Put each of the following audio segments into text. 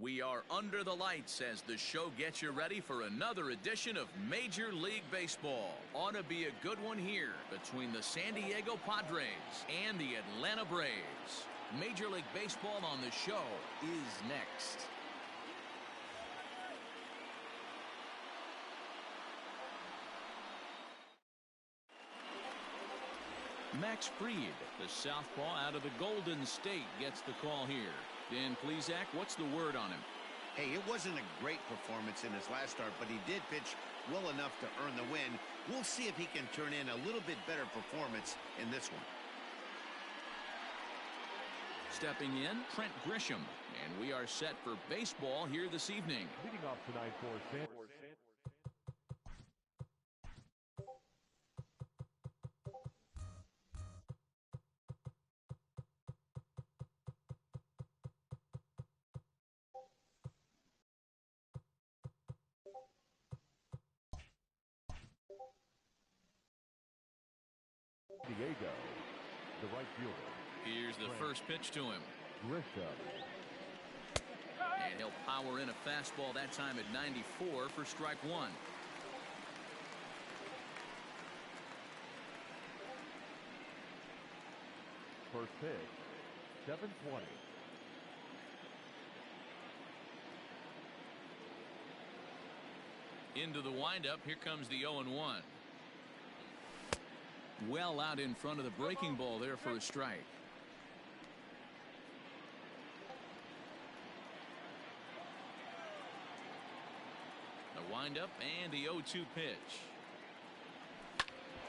We are under the lights as the show gets you ready for another edition of Major League Baseball. Ought to be a good one here between the San Diego Padres and the Atlanta Braves. Major League Baseball on the show is next. Max Fried, the southpaw out of the Golden State, gets the call here. Dan Plesac, what's the word on him? Hey, it wasn't a great performance in his last start, but he did pitch well enough to earn the win. We'll see if he can turn in a little bit better performance in this one. Stepping in, Trent Grisham, and we are set for baseball here this evening. Leading off tonight for San Diego, the right fielder. Here's the first pitch to him. Grisham. And he'll power in a fastball that time at 94 for strike one. First pitch, 7:20. Into the windup, here comes the 0-1. Well out in front of the breaking ball there for a strike. The windup and the 0-2 pitch.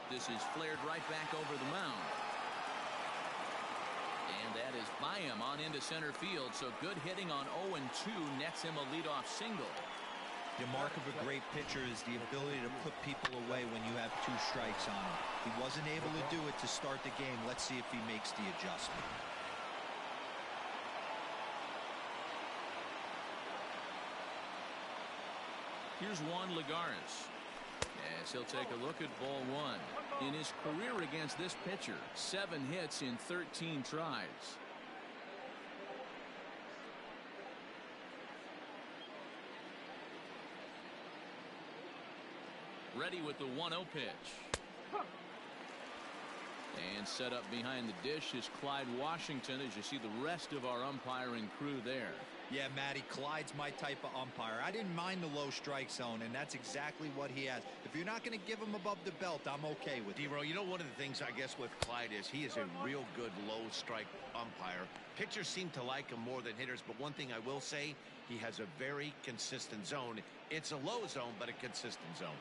This is flared right back over the mound. And that is by him on into center field. So good hitting on 0-2 nets him a leadoff single. The mark of a great pitcher is the ability to put people away when you have two strikes on him. He wasn't able to do it to start the game. Let's see if he makes the adjustment. Here's Juan Lagares. Yes, he'll take a look at ball one. In his career against this pitcher, 7 hits in 13 tries. Ready with the 1-0 pitch. And set up behind the dish is Clyde Washington, as you see the rest of our umpiring crew there. Yeah, Matty, Clyde's my type of umpire. I didn't mind the low strike zone, and that's exactly what he has. If you're not going to give him above the belt, I'm okay with it. D-Row, you know, one of the things I guess with Clyde is he is a real good low strike umpire. Pitchers seem to like him more than hitters, but one thing I will say, he has a very consistent zone. It's a low zone, but a consistent zone.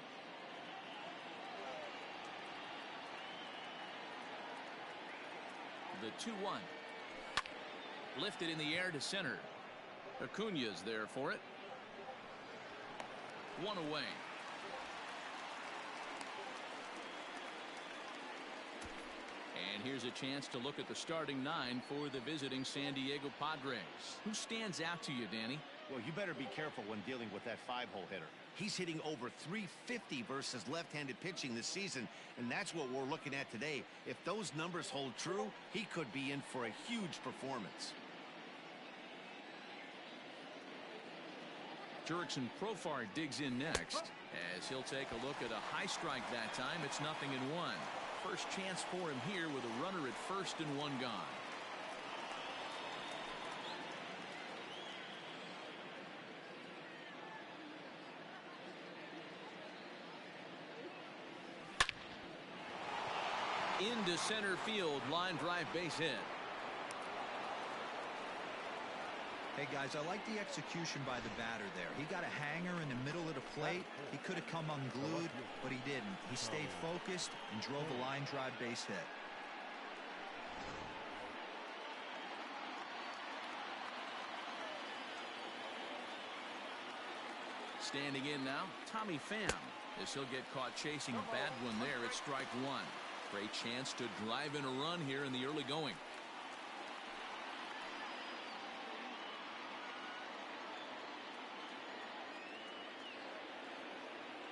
The 2-1. Lifted in the air to center. Acuna's there for it. One away. And here's a chance to look at the starting nine for the visiting San Diego Padres. Who stands out to you, Danny? Well, you better be careful when dealing with that 5-hole hitter. He's hitting over 350 versus left-handed pitching this season, and that's what we're looking at today. If those numbers hold true, he could be in for a huge performance. Jurickson Profar digs in next as he'll take a look at a high strike that time. It's 0-1. First chance for him here with a runner at first and one gone. Into center field, line drive, base hit. Hey guys, I like the execution by the batter there. He got a hanger in the middle of the plate. He could have come unglued, but he didn't. He stayed focused and drove a line drive base hit. Standing in now, Tommy Pham, as he'll get caught chasing a bad one there at strike one. Great chance to drive in a run here in the early going.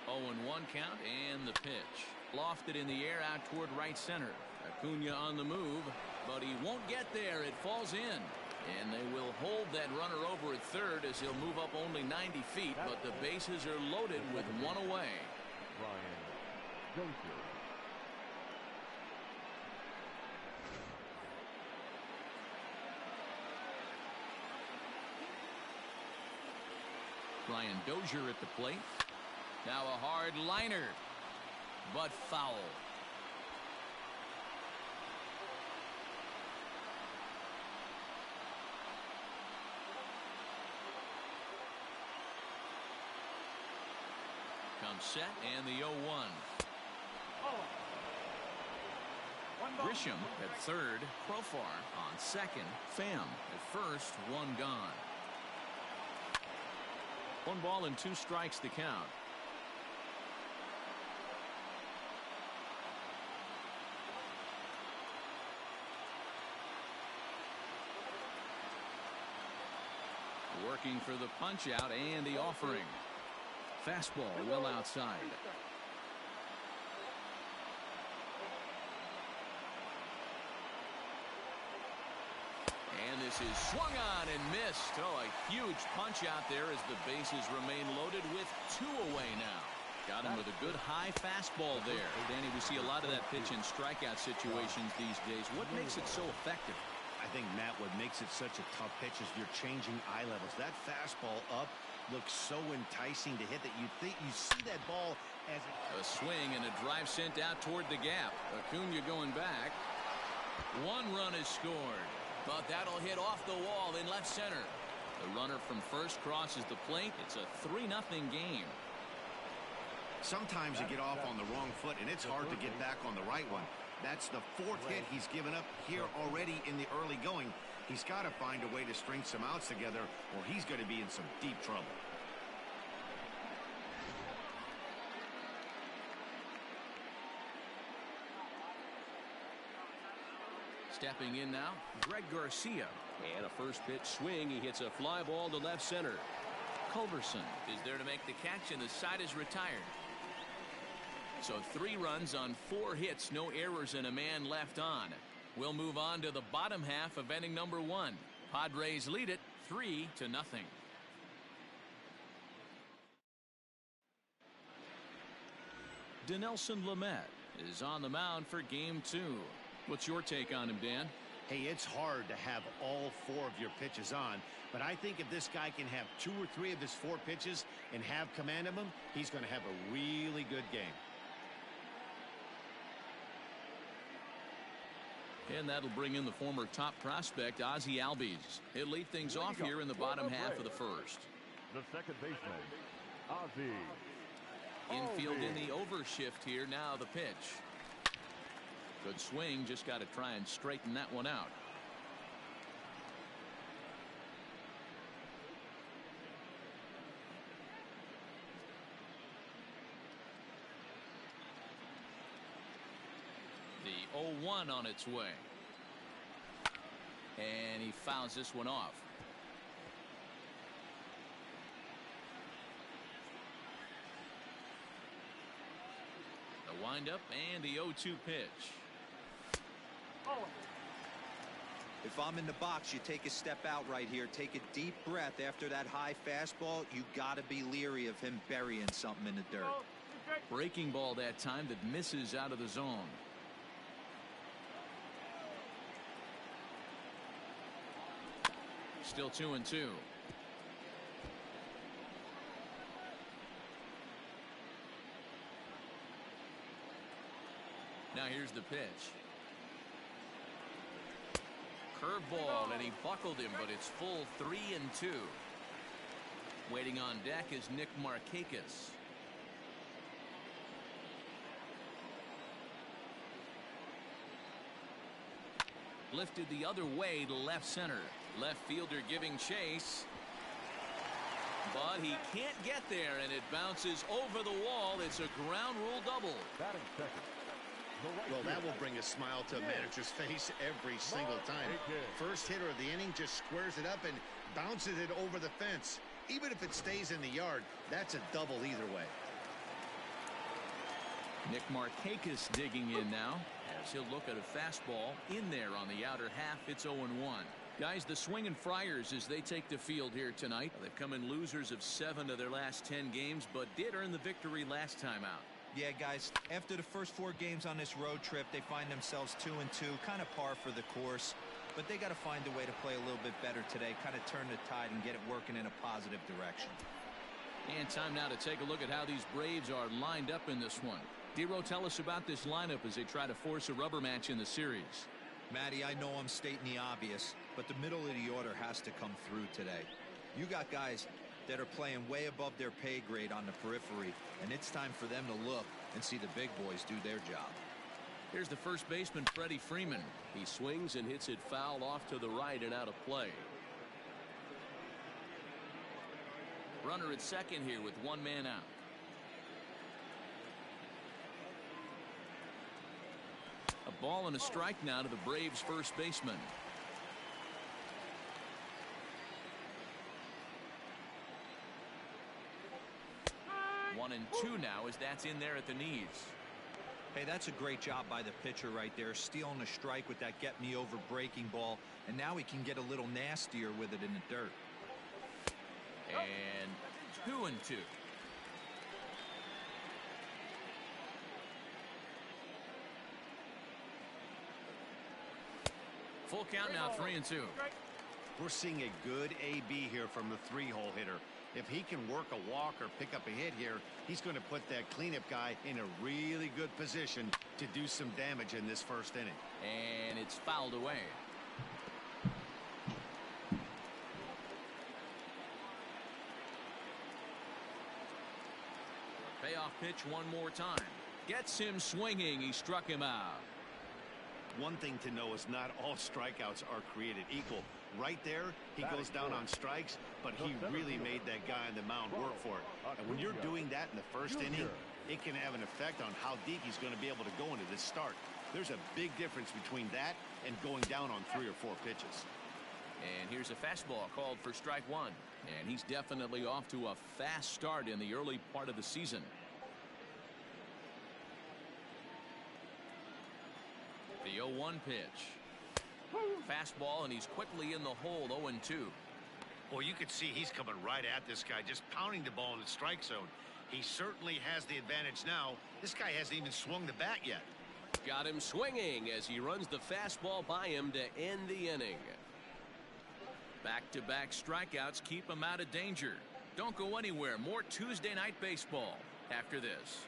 0-1 count, and the pitch. Lofted in the air out toward right center. Acuna on the move, but he won't get there. It falls in. And they will hold that runner over at third as he'll move up only 90 feet, but the bases are loaded with one away. Brian Dozier at the plate. Now a hard liner, but foul. Comes set and the 0-1. Grisham at third, Profar on second, Pham at first, one gone. 1 ball and 2 strikes to count. Working for the punch out and the offering. Fastball well outside. And this is swung on and missed. Oh, a huge punch out there as the bases remain loaded with 2 away now. Got him with a good high fastball there. Danny, we see a lot of that pitch in strikeout situations these days. What makes it so effective? I think, Matt, what makes it such a tough pitch is you're changing eye levels. That fastball up looks so enticing to hit that you think you see that ball as a swing and a drive sent out toward the gap. Acuna going back. 1 run is scored, but that'll hit off the wall in left center. The runner from first crosses the plate. It's a 3-0 game. Sometimes you get off on the wrong foot, and it's hard to get back on the right one. That's the 4th hit he's given up here already in the early going. He's got to find a way to string some outs together, or he's going to be in some deep trouble. Stepping in now, Greg Garcia. And a first pitch swing. He hits a fly ball to left center. Culberson is there to make the catch, and the side is retired. So 3 runs on 4 hits, no errors, and a man left on. We'll move on to the bottom half of inning number 1. Padres lead it 3-0. Dinelson Lamet is on the mound for game 2. What's your take on him, Dan? Hey, it's hard to have all 4 of your pitches on, but I think if this guy can have 2 or 3 of his 4 pitches and have command of them, he's going to have a really good game. And that'll bring in the former top prospect, Ozzie Albies. He'll lead things off here in the bottom half of the first. The second baseman, Ozzie. Infield in the overshift here. Now the pitch. Good swing. Just got to try and straighten that one out. 0-1 on its way. And he fouls this one off. The windup and the 0-2 pitch. If I'm in the box, you take a step out right here. Take a deep breath after that high fastball. You got to be leery of him burying something in the dirt. Breaking ball that time that misses out of the zone. Still 2-2. Now here's the pitch. Curveball, and he buckled him, but it's full 3-2. Waiting on deck is Nick Markakis. Lifted the other way to left center. Left fielder giving chase. But he can't get there, and it bounces over the wall. It's a ground rule double. Batting second. Well, that will bring a smile to a manager's face every single time. First hitter of the inning just squares it up and bounces it over the fence. Even if it stays in the yard, that's a double either way. Nick Markakis digging in now as he'll look at a fastball in there on the outer half. It's 0-1. Guys, the swinging Friars as they take the field here tonight. They've come in losers of 7 of their last 10 games, but did earn the victory last time out. Yeah, guys, after the first 4 games on this road trip, they find themselves 2-2, kind of par for the course. But they got to find a way to play a little bit better today, kind of turn the tide and get it working in a positive direction. And time now to take a look at how these Braves are lined up in this one. Dero, tell us about this lineup as they try to force a rubber match in the series. Matty, I know I'm stating the obvious, but the middle of the order has to come through today. You got guys that are playing way above their pay grade on the periphery, and it's time for them to look and see the big boys do their job. Here's the first baseman, Freddie Freeman. He swings and hits it foul off to the right and out of play. Runner at second here with 1 man out. A ball and a strike now to the Braves first baseman. 1-2 now as that's in there at the knees. Hey, that's a great job by the pitcher right there, stealing a strike with that get-me-over breaking ball, and now he can get a little nastier with it in the dirt. And 2-2. Full count now, 3-2. We're seeing a good AB here from the 3-hole hitter. If he can work a walk or pick up a hit here, he's going to put that cleanup guy in a really good position to do some damage in this first inning. And it's fouled away. Payoff pitch one more time. Gets him swinging. He struck him out. One thing to know is not all strikeouts are created equal. Right there, he goes down on strikes, but he really made that guy on the mound work for it. And when you're doing that in the first inning, it can have an effect on how deep he's going to be able to go into this start. There's a big difference between that and going down on 3 or 4 pitches. And here's a fastball called for strike 1. And he's definitely off to a fast start in the early part of the season. The 0-1 pitch. Fastball, and he's quickly in the hole. 0-2. Well, you could see he's coming right at this guy, just pounding the ball in the strike zone. He certainly has the advantage now. This guy hasn't even swung the bat yet. Got him swinging as he runs the fastball by him to end the inning. Back-to-back strikeouts keep him out of danger. Don't go anywhere. More Tuesday Night Baseball after this.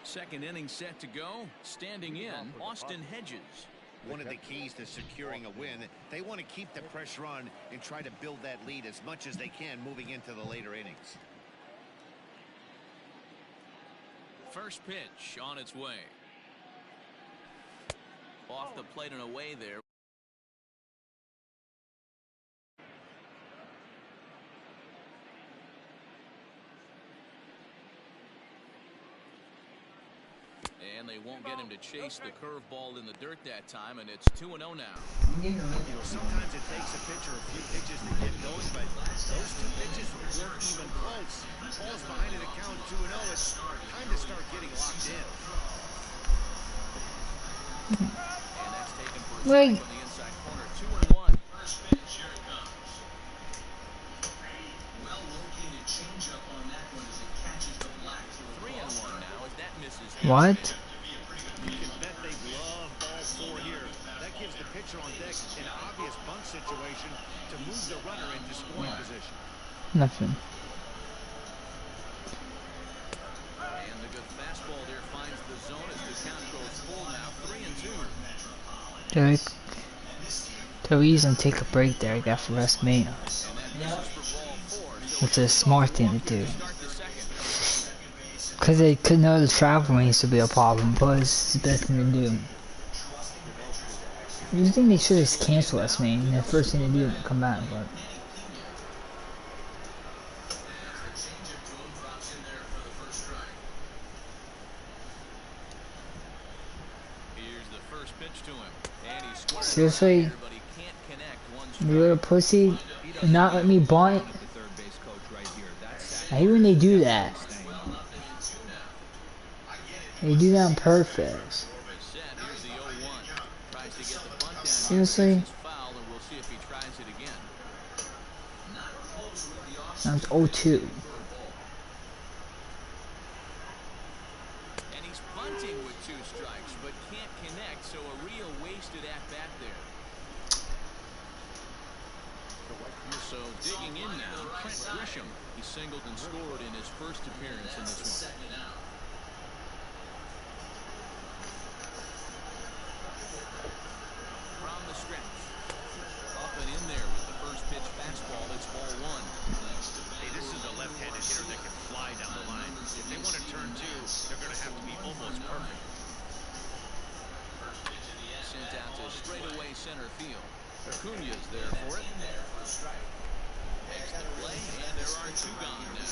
Second inning set to go. Standing in, Austin Hedges. One of the keys to securing a win, they want to keep the pressure on and try to build that lead as much as they can moving into the later innings. First pitch on its way. Off the plate and away there. And they won't get him to chase the curveball in the dirt that time, and it's 2-0 now. You know, sometimes it takes a pitcher a few pitches to get going, but those two pitches weren't even close. Ball's behind an account 2-0. It's time to start getting locked in. And that's taken for a strike on the inside corner. 2-1. First pitch, here it comes. Well-located changeup on that one as it catches the black. 3-1 now as that misses. What? You can bet they love ball four here. That gives the pitcher on deck an obvious bunt situation to move the runner into scoring position. Nothing. And the good fastball there finds the zone as the count goes full now. 3-2. The reason take a break there, I got for WrestleMania. Which is a smart thing to do. Because they could know the traveling used to be a problem, but it's the best thing to do. You think they should just cancel WrestleMania? The first thing to do is come back, but. Seriously? You little pussy? Not let me bunt? I hate when they do that. They do that on purpose. Seriously? Now it's 0-2. And he's bunting with 2 strikes, but can't connect, so a real wasted at-bat there. So digging in now, Trent Grisham. He singled and scored in his first appearance in this one. From the stretch. Up and in there with the first pitch fastball. It's ball 1. Hey, this is a left-handed hitter that can fly down the line. If they want to turn 2, they're going to have to be almost perfect. Sent out to straightaway center field. Acuña's there for it. Makes the play, and there are 2 gone now.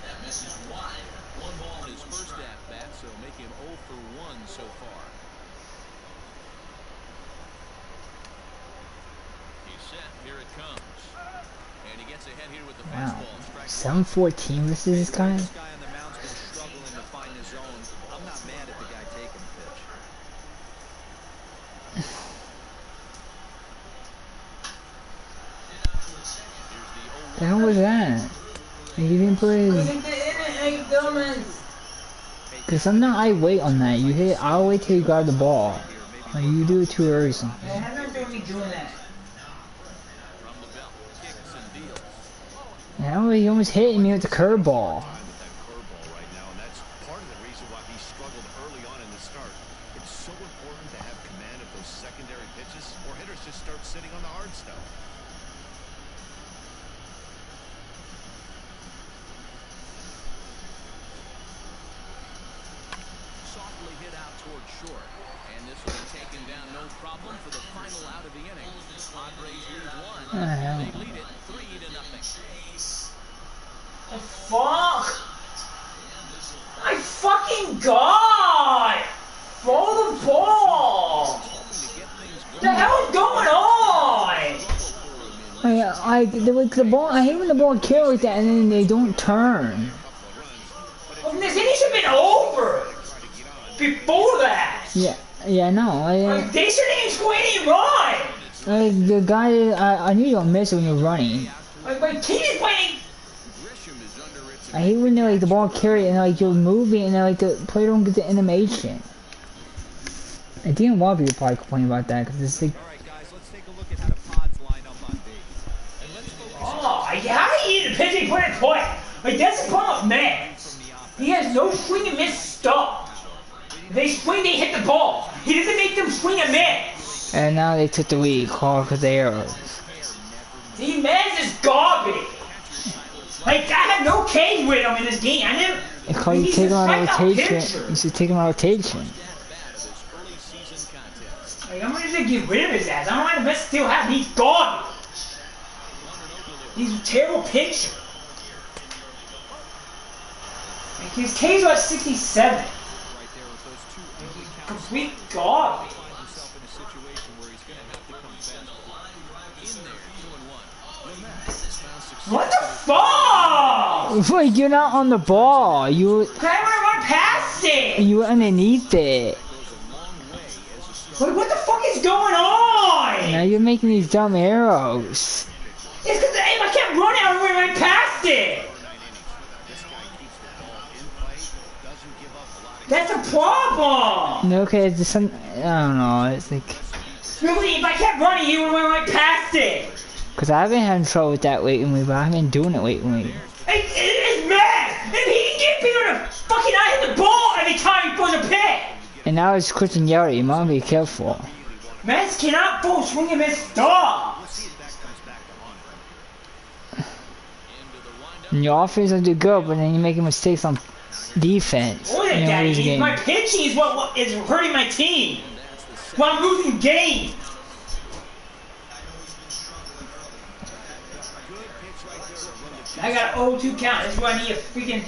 That misses wide. 1 ball in his first at-bat, so make him 0 for 1 so far. He's set. Here it comes. And he gets ahead here with the Wow. fastball. 7-14 versus this guy? This guy on the mound's been struggling to find his zone. I'm not mad at the guy taking the pitch. The hell was that? He didn't put his... Cause sometimes I wait on that. You hit it, I'll wait till you grab the ball. Like you do it too early something. From the belt, kicks and deals. Now he almost hit me with the curveball. With that curveball right now, and that's part of the reason why he struggled early on in the start. It's so important to have command of those secondary pitches, or hitters just start sitting on the hard stuff. Softly hit out toward short, and this will be taken down no problem for the final out of the inning. Padres lead 1. They lead it 3-0. Fuck! My fucking god! Throw the ball! What the hell is going on? The ball. I hate when the ball kills like that and then they don't turn. Well, this inning should have been over before that. Yeah, I know. Like, they shouldn't even score any run. The guy, I knew you don't miss it when you're running. Like, my team is playing. I hate when they the ball carry and you're moving and the player don't get the animation. I think a lot of people probably complain about that because it's like. All right, guys, let's take a look at how the Pods line up on base. And let's focus. Oh, how do you eat a pitching put it play? Like, that's the problem with Matt. He has no swing and miss stuff. If they swing, they hit the ball. He doesn't make them swing and miss. And now they took the lead, call because they are. The man's is garbage. Like, I have no cage with him in this game. I never. They call you take him on rotation. You should take him on rotation. Like, I'm gonna to get rid of his ass. I don't know why the Mets still have him. He's garbage. He's a terrible pitcher. His K's are at 67. Complete garbage. What the fuck? Wait, you're not on the ball. I want to run past it. You were underneath it. Wait, what the fuck is going on? Now you're making these dumb arrows. It's because if I kept running, I would run right past it. That's a problem. No, okay, it's just some. I don't know. It's like. Really, if I kept running, you would run right past it. Cause I haven't had trouble with that lately, but I've been doing it lately. It's mad. If he can get me on the fucking eye, hit the ball every time he throws a pitch. And now it's Chris and Yari. You might be careful. Mets cannot full swing and miss stars. And your offense will do good, but then you're making mistakes on defense. Look at that. My pitching is what is hurting my team. While I'm losing games. I got an 0-2 count. That's why I need a freaking.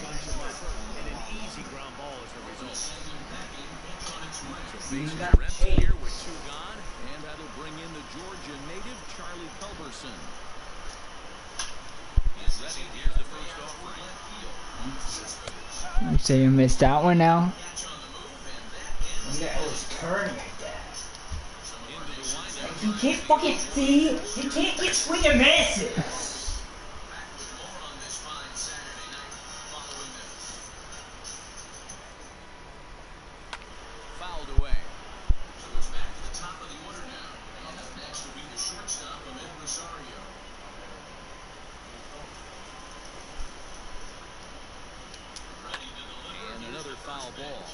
Here with two gone, and that'll bring in the Georgia native Charlie Culberson. He's ready. Here's the first offering. So you missed that one now? That was turning like that. He can't fucking see. He can't get swing and misses. Foul ball.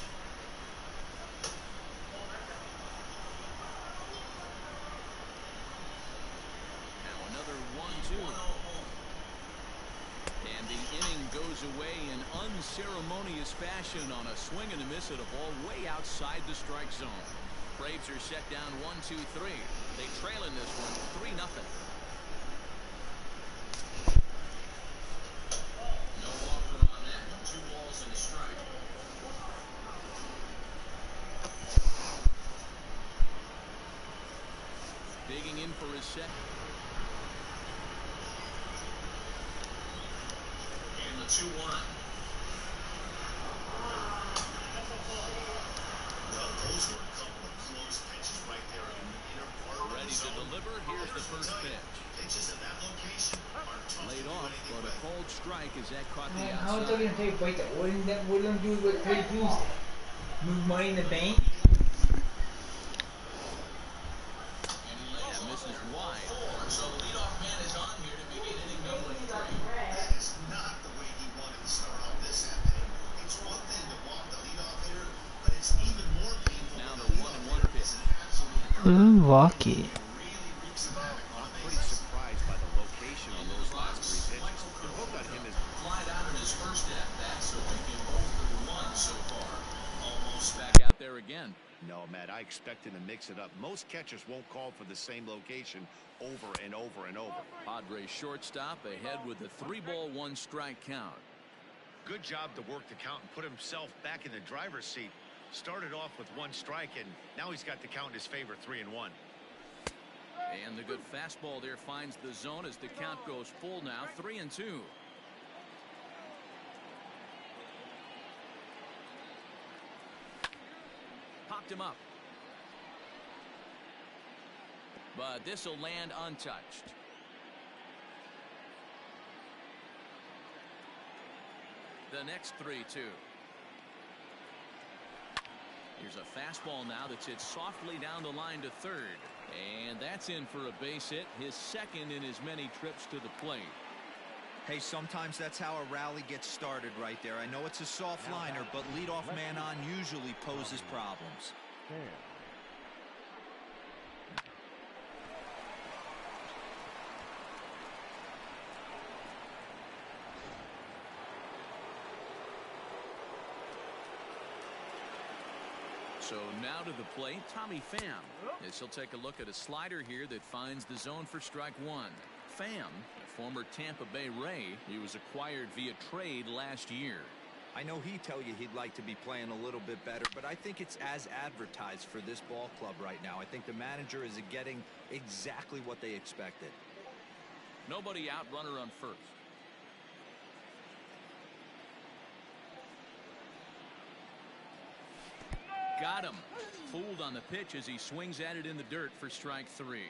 Now another 1-2. And the inning goes away in unceremonious fashion on a swing and a miss at a ball way outside the strike zone. Braves are set down 1-2-3. They trail in this one 3-0. No walker on that. 2 balls and a strike. Digging in for his second. And the 2-1. Well, those were a couple of close pitches right there in the inner part. Ready to deliver. Here's the first pitch. Pitches in that location are tough. Laid off, but a cold strike as that caught the outside. How is that going to take a break? What are they do with Trey Tuesday? Move money in the bank? Misses wide. So the leadoff man is on here to begin inning number 3. That is not the way he wanted to start off this inning. It's one thing to walk the leadoff hitter, but it's even more painful. Now the 1-1 pitch. Lucky. I'm pretty surprised by the location on those last 3 pitches. They're both on him as Flied out in his first at bat, so making 0-1 so far. Almost back out there again. No, Matt, I expect him to mix it up. Most catchers won't call for the same location over and over and over. Padres shortstop ahead with a 3-ball 1-strike count. Good job to work the count and put himself back in the driver's seat. Started off with 1 strike, and now he's got the count in his favor, 3-1. And the good fastball there finds the zone as the count goes full now, 3-2. Popped him up. But this will land untouched. The next 3-2. Here's a fastball now that's hit softly down the line to third. And that's in for a base hit, his second in as many trips to the plate. Hey, sometimes that's how a rally gets started right there. I know it's a soft liner, but leadoff man on usually poses problems. So now to the plate, Tommy Pham. As he'll take a look at a slider here that finds the zone for strike one. Pham, a former Tampa Bay Ray, he was acquired via trade last year. I know he'd tell you he'd like to be playing a little bit better, but I think it's as advertised for this ball club right now. I think the manager is getting exactly what they expected. Nobody out, runner on first. Got him. Fooled on the pitch as he swings at it in the dirt for strike three.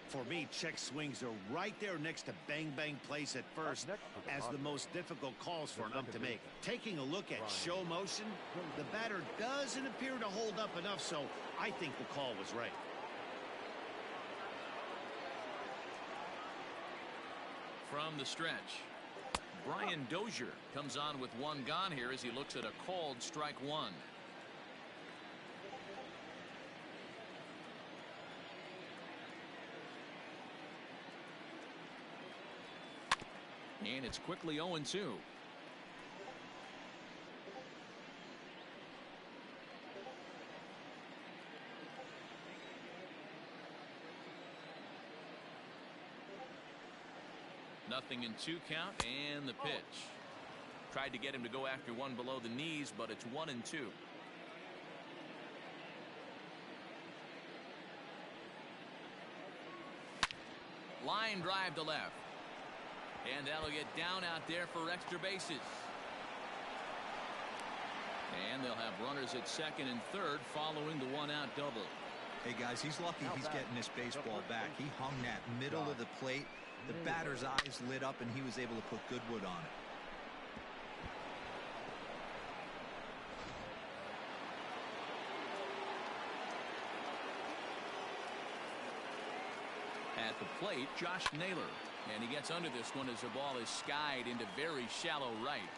For me, check swings are right there next to bang bang plays at first as the most difficult calls for an ump to make. Taking a look at show motion, the batter doesn't appear to hold up enough, so I think the call was right. From the stretch, Brian Dozier comes on with one gone here as he looks at a called strike one. And it's quickly 0-2. Nothing in 2 count, and the pitch. Tried to get him to go after one below the knees, but it's 1-2. Line drive to left. And that'll get down out there for extra bases. And they'll have runners at second and third following the one-out double. Hey, guys, he's lucky he's getting this baseball back. He hung that middle of the plate. The batter's eyes lit up, and he was able to put good wood on it. At the plate, Josh Naylor. And he gets under this one as the ball is skied into very shallow right.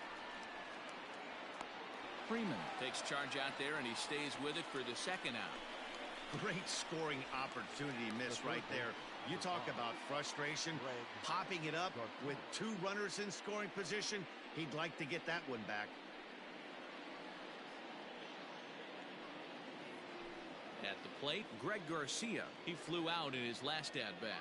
Freeman takes charge out there, and he stays with it for the second out. Great scoring opportunity miss right there. You talk about frustration, popping it up with 2 runners in scoring position. He'd like to get that one back. At the plate, Greg Garcia. He flew out in his last at-bat.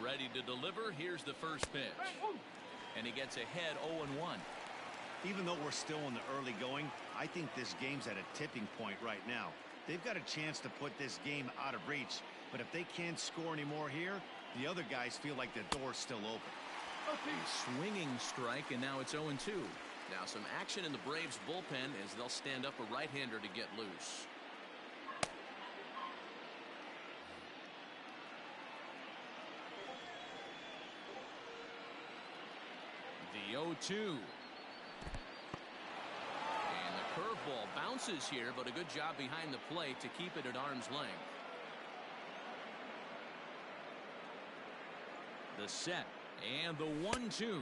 Ready to deliver. Here's the first pitch. And he gets ahead 0-1. Even though we're still in the early going, I think this game's at a tipping point right now. They've got a chance to put this game out of reach. But if they can't score anymore here, the other guys feel like the door's still open. A swinging strike, and now it's 0-2. Now some action in the Braves bullpen as they'll stand up a right-hander to get loose. The 0-2. And the curveball bounces here, but a good job behind the plate to keep it at arm's length. The set and the 1-2.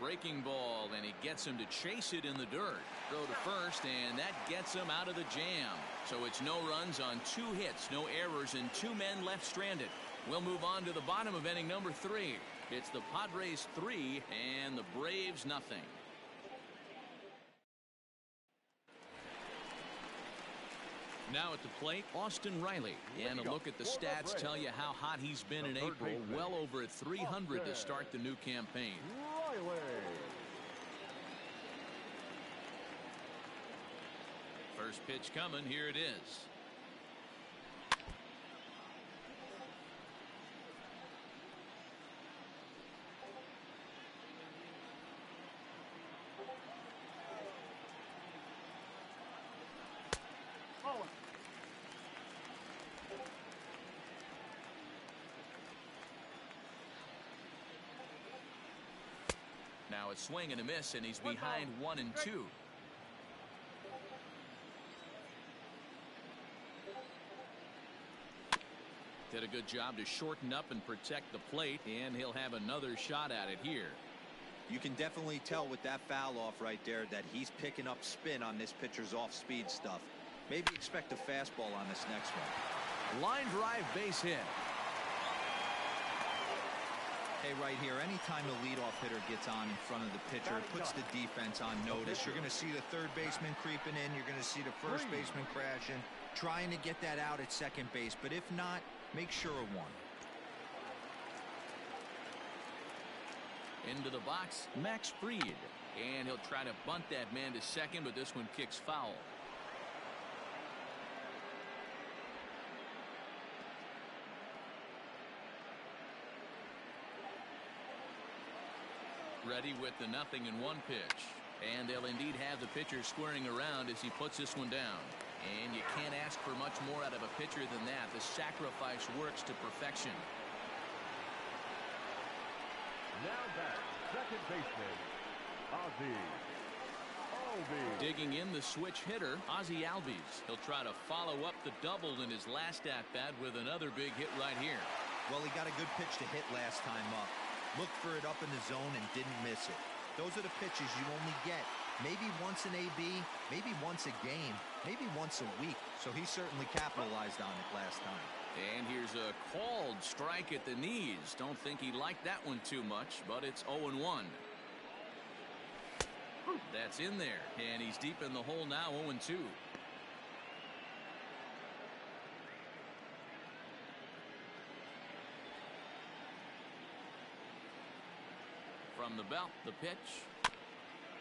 Breaking ball, and he gets him to chase it in the dirt. Throw to first, and that gets him out of the jam. So it's no runs on 2 hits, no errors, and 2 men left stranded. We'll move on to the bottom of inning number 3. It's the Padres 3 and the Braves nothing. Now at the plate, Austin Riley. And a look at the stats tell you how hot he's been in April. Well over at 300 to start the new campaign. First pitch coming. Here it is. Now a swing and a miss, and he's behind 1-2. Did a good job to shorten up and protect the plate, and he'll have another shot at it here. You can definitely tell with that foul off right there that he's picking up spin on this pitcher's off-speed stuff. Maybe expect a fastball on this next one. Line drive base hit. Hey, right here, anytime the leadoff hitter gets on in front of the pitcher, it puts the defense on notice. You're going to see the third baseman creeping in. You're going to see the first baseman crashing, trying to get that out at second base. But if not, make sure of one. Into the box, Max Fried. And he'll try to bunt that man to second, but this one kicks foul. Ready with the 0-1 pitch. And they'll indeed have the pitcher squaring around as he puts this one down. And you can't ask for much more out of a pitcher than that. The sacrifice works to perfection. Now back, second baseman, Ozzie Albies. Digging in the switch hitter, Ozzie Albies. He'll try to follow up the double in his last at-bat with another big hit right here. Well, he got a good pitch to hit last time up. Looked for it up in the zone and didn't miss it. Those are the pitches you only get maybe once an AB, maybe once a game, maybe once a week. So he certainly capitalized on it last time. And here's a called strike at the knees. Don't think he liked that one too much, but it's 0-1. That's in there, and he's deep in the hole now, 0-2. From the belt, the pitch.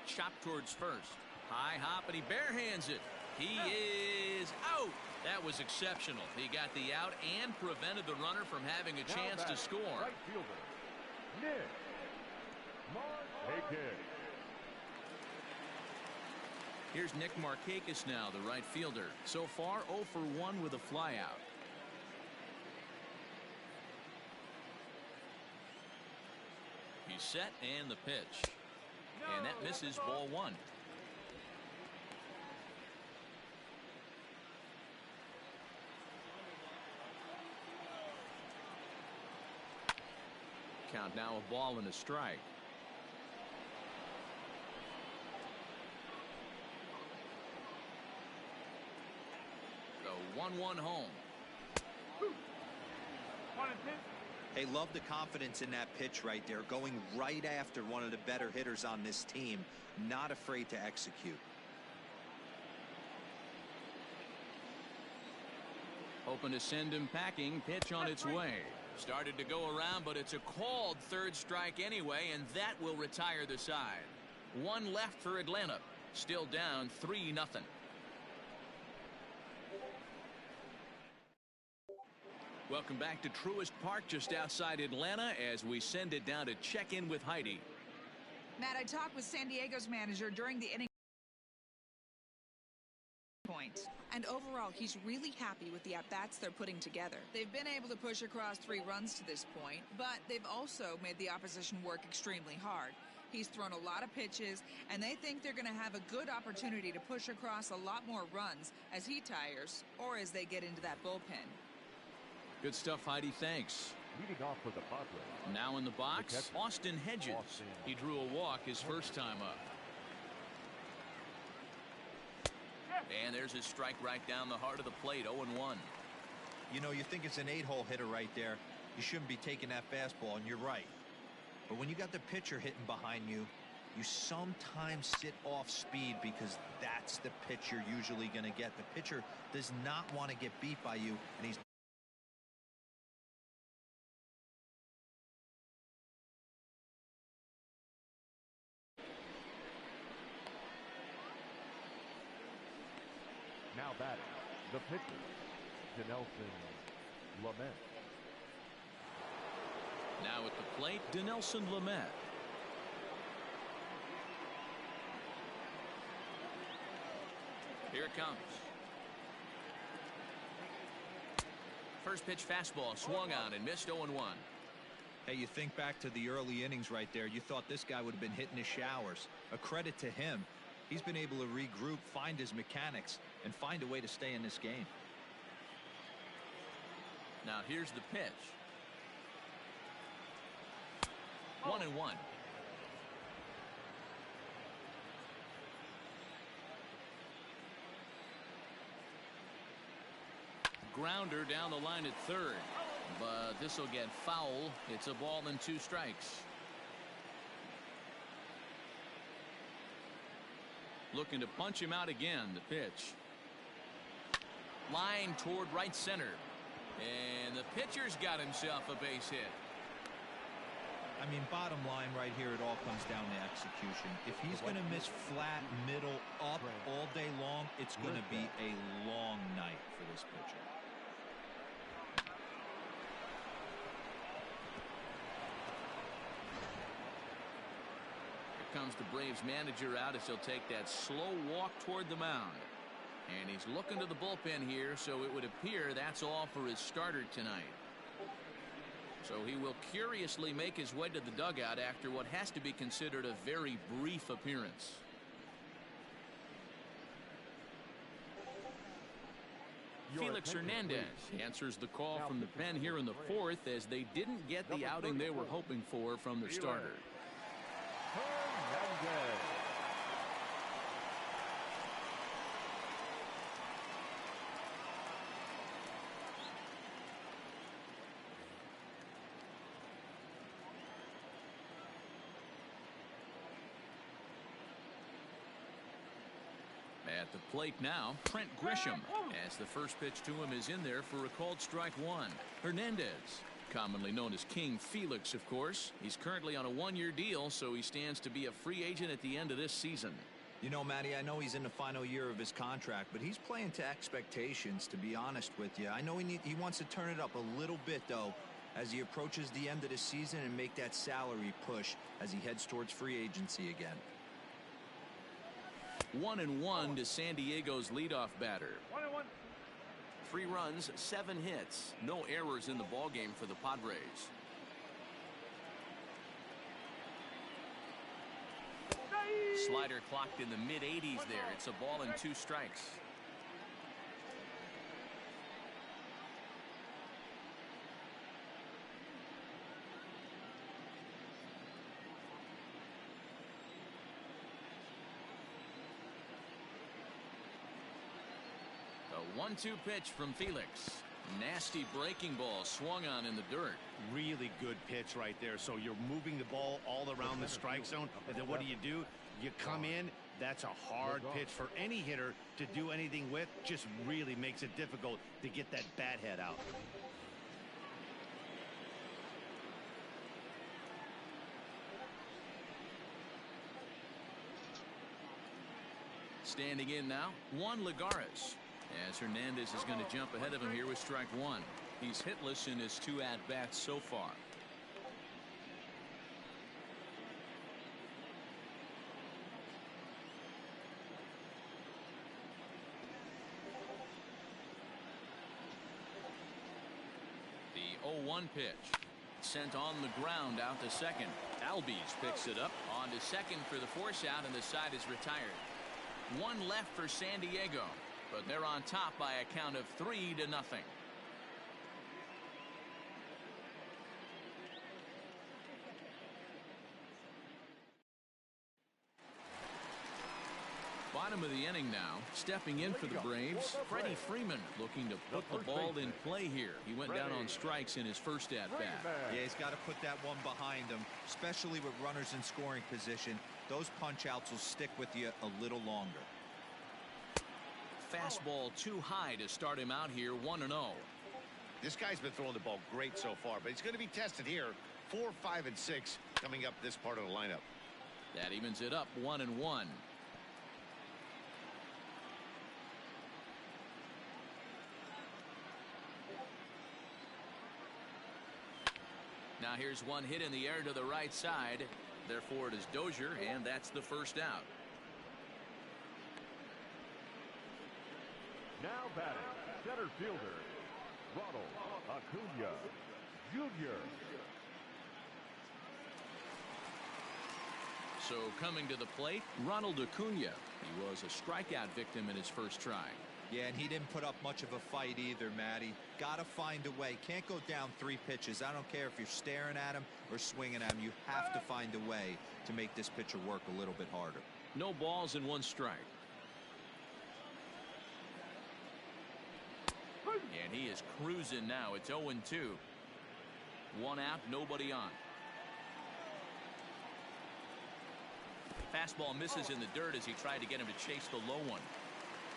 Chopped towards first. High hop, and he barehands it. He is out. That was exceptional. He got the out and prevented the runner from having a chance to score. Right fielder, Nick Markakis. Here's Nick Markakis now, the right fielder. So far, 0 for 1 with a flyout. He's set, and the pitch. And that misses, ball 1. Count now, a ball and a strike. The 1-1 home. Hey, love the confidence in that pitch right there, going right after one of the better hitters on this team, not afraid to execute. Hoping to send him packing. Pitch on its way. Started to go around, but it's a called third strike anyway, and that will retire the side. One left for Atlanta. Still down 3-0. Welcome back to Truist Park just outside Atlanta as we send it down to check in with Heidi. Matt, I talked with San Diego's manager during the inning point, and overall he's really happy with the at-bats they're putting together. They've been able to push across 3 runs to this point, but they've also made the opposition work extremely hard. He's thrown a lot of pitches, and they think they're going to have a good opportunity to push across a lot more runs as he tires or as they get into that bullpen. Good stuff, Heidi. Thanks. Leading off for the Padres. Now in the box, Austin Hedges. He drew a walk his first time up. And there's his strike right down the heart of the plate, 0-1. You know, you think it's an 8-hole hitter right there. You shouldn't be taking that fastball, and you're right. But when you got the pitcher hitting behind you, you sometimes sit off speed because that's the pitch you're usually going to get. The pitcher does not want to get beat by you, and he's Now batting, the pitcher, Dinelson Lamet. Now at the plate, Dinelson Lamet. Here it comes. First pitch fastball swung on and missed, 0-1. Hey, you think back to the early innings right there. You thought this guy would have been hitting his showers. A credit to him. He's been able to regroup, find his mechanics, and find a way to stay in this game. Now here's the pitch. 1-1. Grounder down the line at third. but this will get foul. It's a ball and 2 strikes. Looking to punch him out again. The pitch. Line toward right center. And the pitcher's got himself a base hit. I mean, bottom line right here, it all comes down to execution. If he's going to miss flat, middle, up all day long, it's going to be a long night for this pitcher. Here comes the Braves manager out as he'll take that slow walk toward the mound. And he's looking to the bullpen here, so it would appear that's all for his starter tonight. So he will curiously make his way to the dugout after what has to be considered a very brief appearance. Felix Hernandez answers the call from the pen here in the 4th as they didn't get the outing they were hoping for from their starter. At the plate now, Trent Grisham, as the first pitch to him is in there for a called strike 1. Hernandez, commonly known as King Felix, of course. He's currently on a 1-year deal, so he stands to be a free agent at the end of this season. You know, Matty, I know he's in the final year of his contract, but he's playing to expectations, to be honest with you. I know he wants to turn it up a little bit, though, as he approaches the end of the season and make that salary push as he heads towards free agency again. 1-1 to San Diego's leadoff batter. 3 runs, 7 hits, no errors in the ballgame for the Padres. Slider clocked in the mid-80s there. It's a ball and 2 strikes. A 1-2 pitch from Felix. Nasty breaking ball swung on in the dirt. Really good pitch right there. So you're moving the ball all around the strike zone, and then what do? You come in. That's a hard pitch for any hitter to do anything with. Just really makes it difficult to get that bat head out. Standing in now, Juan Lagares, as Hernandez is going to jump ahead of him here with strike 1. He's hitless in his 2 at-bats so far. The 0-1 pitch. Sent on the ground out to second. Albies picks it up on to second for the force out, and the side is retired. 1 left for San Diego, but they're on top by a count of 3-0. Bottom of the inning now. Stepping in for the Braves, Freddie Freeman looking to put the ball in play here. He went down on strikes in his first at-bat. Yeah, he's got to put that one behind him, especially with runners in scoring position. Those punch-outs will stick with you a little longer. Fastball too high to start him out here, 1-0. This guy's been throwing the ball great so far, but he's going to be tested here. 4, 5, and 6 coming up this part of the lineup. That evens it up, 1-1. Now here's one hit in the air to the right side. Therefore it is Dozier, and that's the first out. Now batting, center fielder, Ronald Acuna Jr. So coming to the plate, Ronald Acuna. He was a strikeout victim in his first try. Yeah, and he didn't put up much of a fight either, Matty. Gotta find a way. Can't go down 3 pitches. I don't care if you're staring at him or swinging at him. You have to find a way to make this pitcher work a little bit harder. No balls and 1 strike. And he is cruising now. It's 0-2. One out, nobody on. Fastball misses in the dirt as he tried to get him to chase the low one.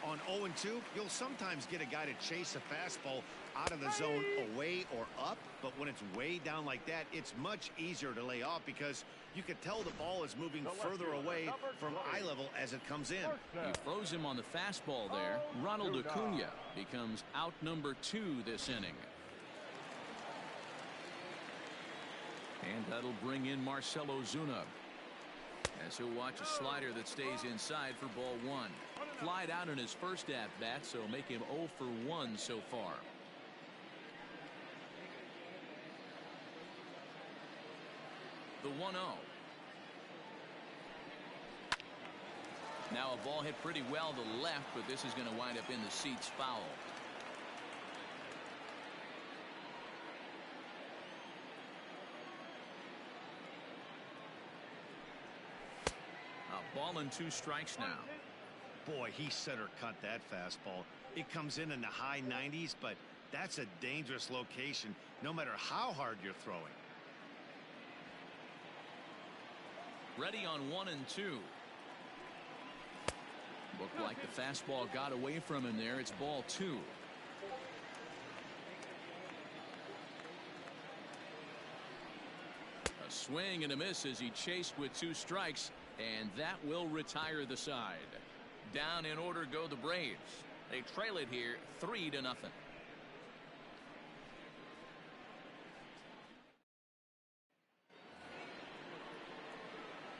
On 0-2, you'll sometimes get a guy to chase a fastball out of the zone away or up, but when it's way down like that, it's much easier to lay off because you can tell the ball is moving further away from eye level as it comes in. He throws him on the fastball there. Ronald Acuna becomes out number 2 this inning. And that'll bring in Marcell Ozuna, as he'll watch a slider that stays inside for ball 1. Flied out in his first at-bat, so make him 0 for 1 so far. The 1-0. Now a ball hit pretty well to the left, but this is going to wind up in the seats foul. A ball and 2 strikes now. Boy, he center cut that fastball. It comes in the high 90s, but that's a dangerous location no matter how hard you're throwing. Ready on 1 and 2. Looked like the fastball got away from him there. It's ball 2. A swing and a miss as he chased with 2 strikes, and that will retire the side. Down in order go the Braves. They trail it here 3-0.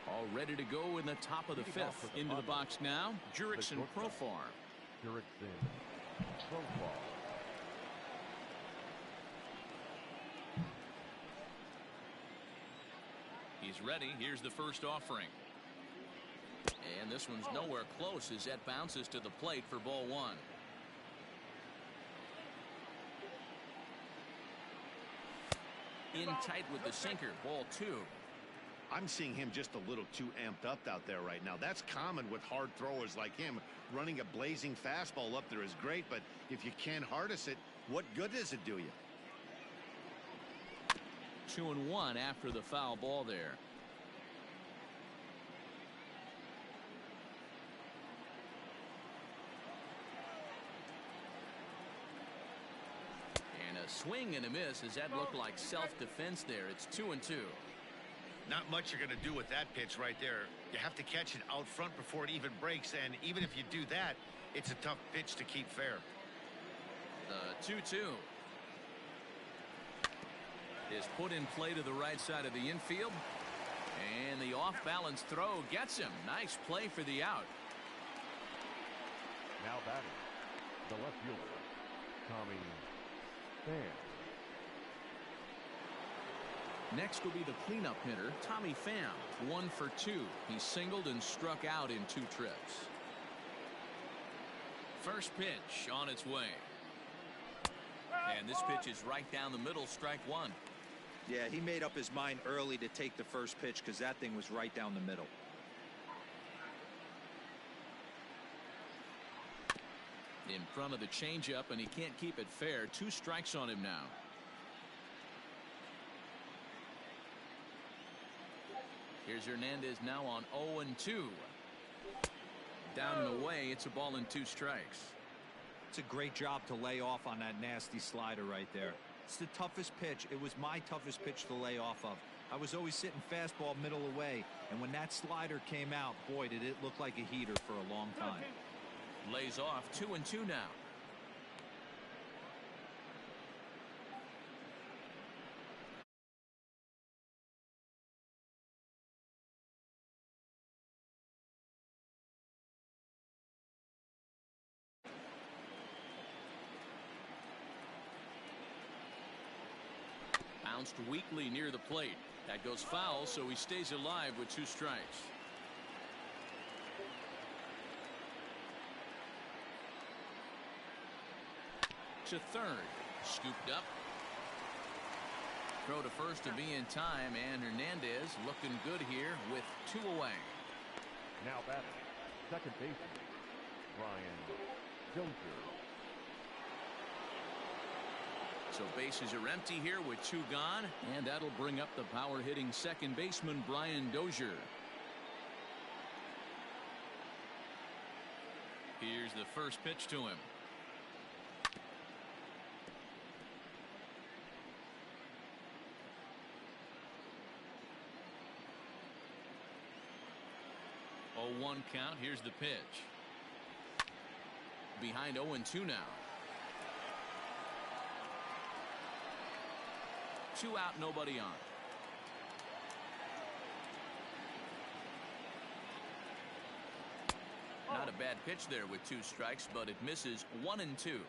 All ready to go in the top of the 5th. Into the box now, Jurickson Profar. Jurickson Profar. He's ready. Here's the first offering. And this one's nowhere close as that bounces to the plate for ball 1. In tight with the sinker, ball 2. I'm seeing him just a little too amped up out there right now. That's common with hard throwers like him. Running a blazing fastball up there is great, but if you can't harness it, what good does it do you? 2-1 after the foul ball there. And a swing and a miss as that looked like self-defense there. It's 2-2. Not much you're going to do with that pitch right there. You have to catch it out front before it even breaks, and even if you do that, it's a tough pitch to keep fair. The 2-2 is put in play to the right side of the infield, and the off-balance throw gets him. Nice play for the out. Now batting, the left fielder, Tommy Pham. Next will be the cleanup hitter, Tommy Pham. 1 for 2. He singled and struck out in 2 trips. First pitch on its way. And this pitch is right down the middle, strike 1. Yeah, he made up his mind early to take the first pitch because that thing was right down the middle. In front of the changeup, and he can't keep it fair. 2 strikes on him now. Here's Hernandez now on 0-2. Down and away, it's a ball and 2 strikes. It's a great job to lay off on that nasty slider right there. It's the toughest pitch. It was my toughest pitch to lay off of. I was always sitting fastball middle away, and when that slider came out, boy, did it look like a heater for a long time. Lays off 2-2 now. Bounced weakly near the plate. That goes foul, so he stays alive with 2 strikes. To third. Scooped up. Throw to first to be in time, and Hernandez looking good here with 2 away. Now batting, second baseman, Brian Dozier. So bases are empty here with 2 gone, and that'll bring up the power-hitting second baseman Brian Dozier. Here's the first pitch to him. Oh, 1 count. Here's the pitch. Behind 0-2 now. 2 out, nobody on. Not a bad pitch there with 2 strikes, but it misses. 1-2.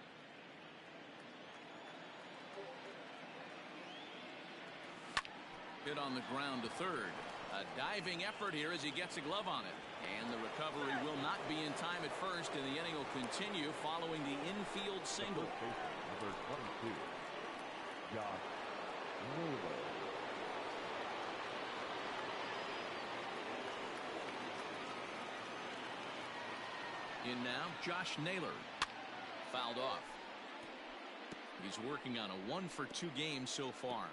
Hit on the ground to third. A diving effort here as he gets a glove on it. And the recovery will not be in time at first, and the inning will continue following the infield single. Number 22, Josh Naylor. In now, Josh Naylor. Fouled off. He's working on a 1-for-2 game so far.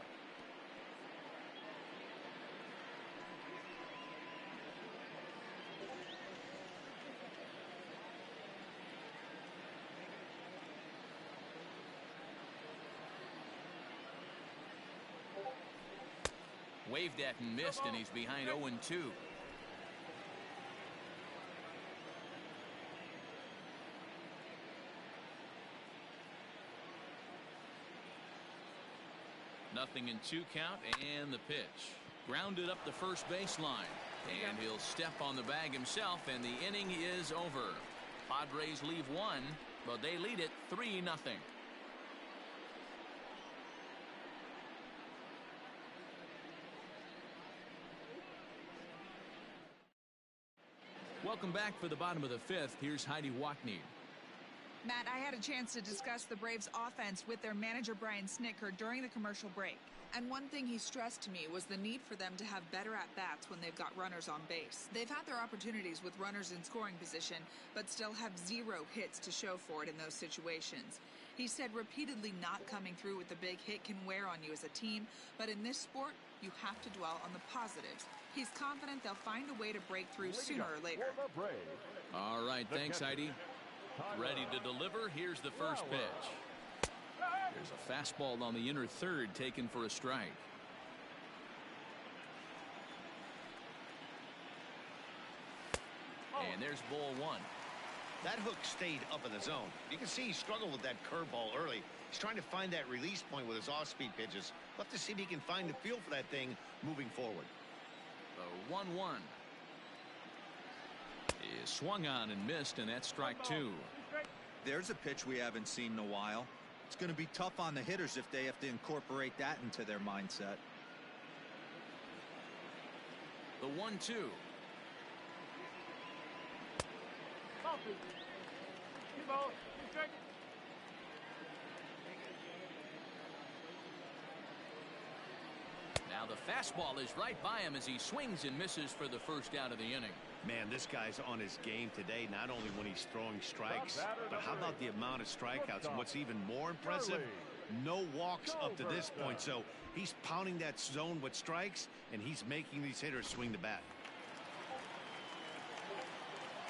Waved at and missed, and he's behind 0-2. Nothing in 2 count, and the pitch. Grounded up the first baseline. And he'll step on the bag himself, and the inning is over. Padres leave 1, but they lead it 3-0. Welcome back for the bottom of the 5th. Here's Heidi Watney. Matt, I had a chance to discuss the Braves' offense with their manager Brian Snitker during the commercial break. And one thing he stressed to me was the need for them to have better at-bats when they've got runners on base. They've had their opportunities with runners in scoring position, but still have 0 hits to show for it in those situations. He said repeatedly not coming through with the big hit can wear on you as a team, but in this sport, you have to dwell on the positives. He's confident they'll find a way to break through sooner or later. All right, thanks, Heidi. Ready to deliver. Here's the first pitch. There's a fastball on the inner third taken for a strike. And there's ball 1. That hook stayed up in the zone. You can see he struggled with that curveball early. He's trying to find that release point with his off-speed pitches. We'll have to see if he can find the feel for that thing moving forward. The 1-1 is swung on and missed, and that's strike 2. There's a pitch we haven't seen in a while. It's going to be tough on the hitters if they have to incorporate that into their mindset. The 1-2. Now the fastball is right by him as he swings and misses for the first out of the inning. Man, this guy's on his game today, not only when he's throwing strikes, but how about the amount of strikeouts? And what's even more impressive, no walks up to this point. So he's pounding that zone with strikes, and he's making these hitters swing the bat.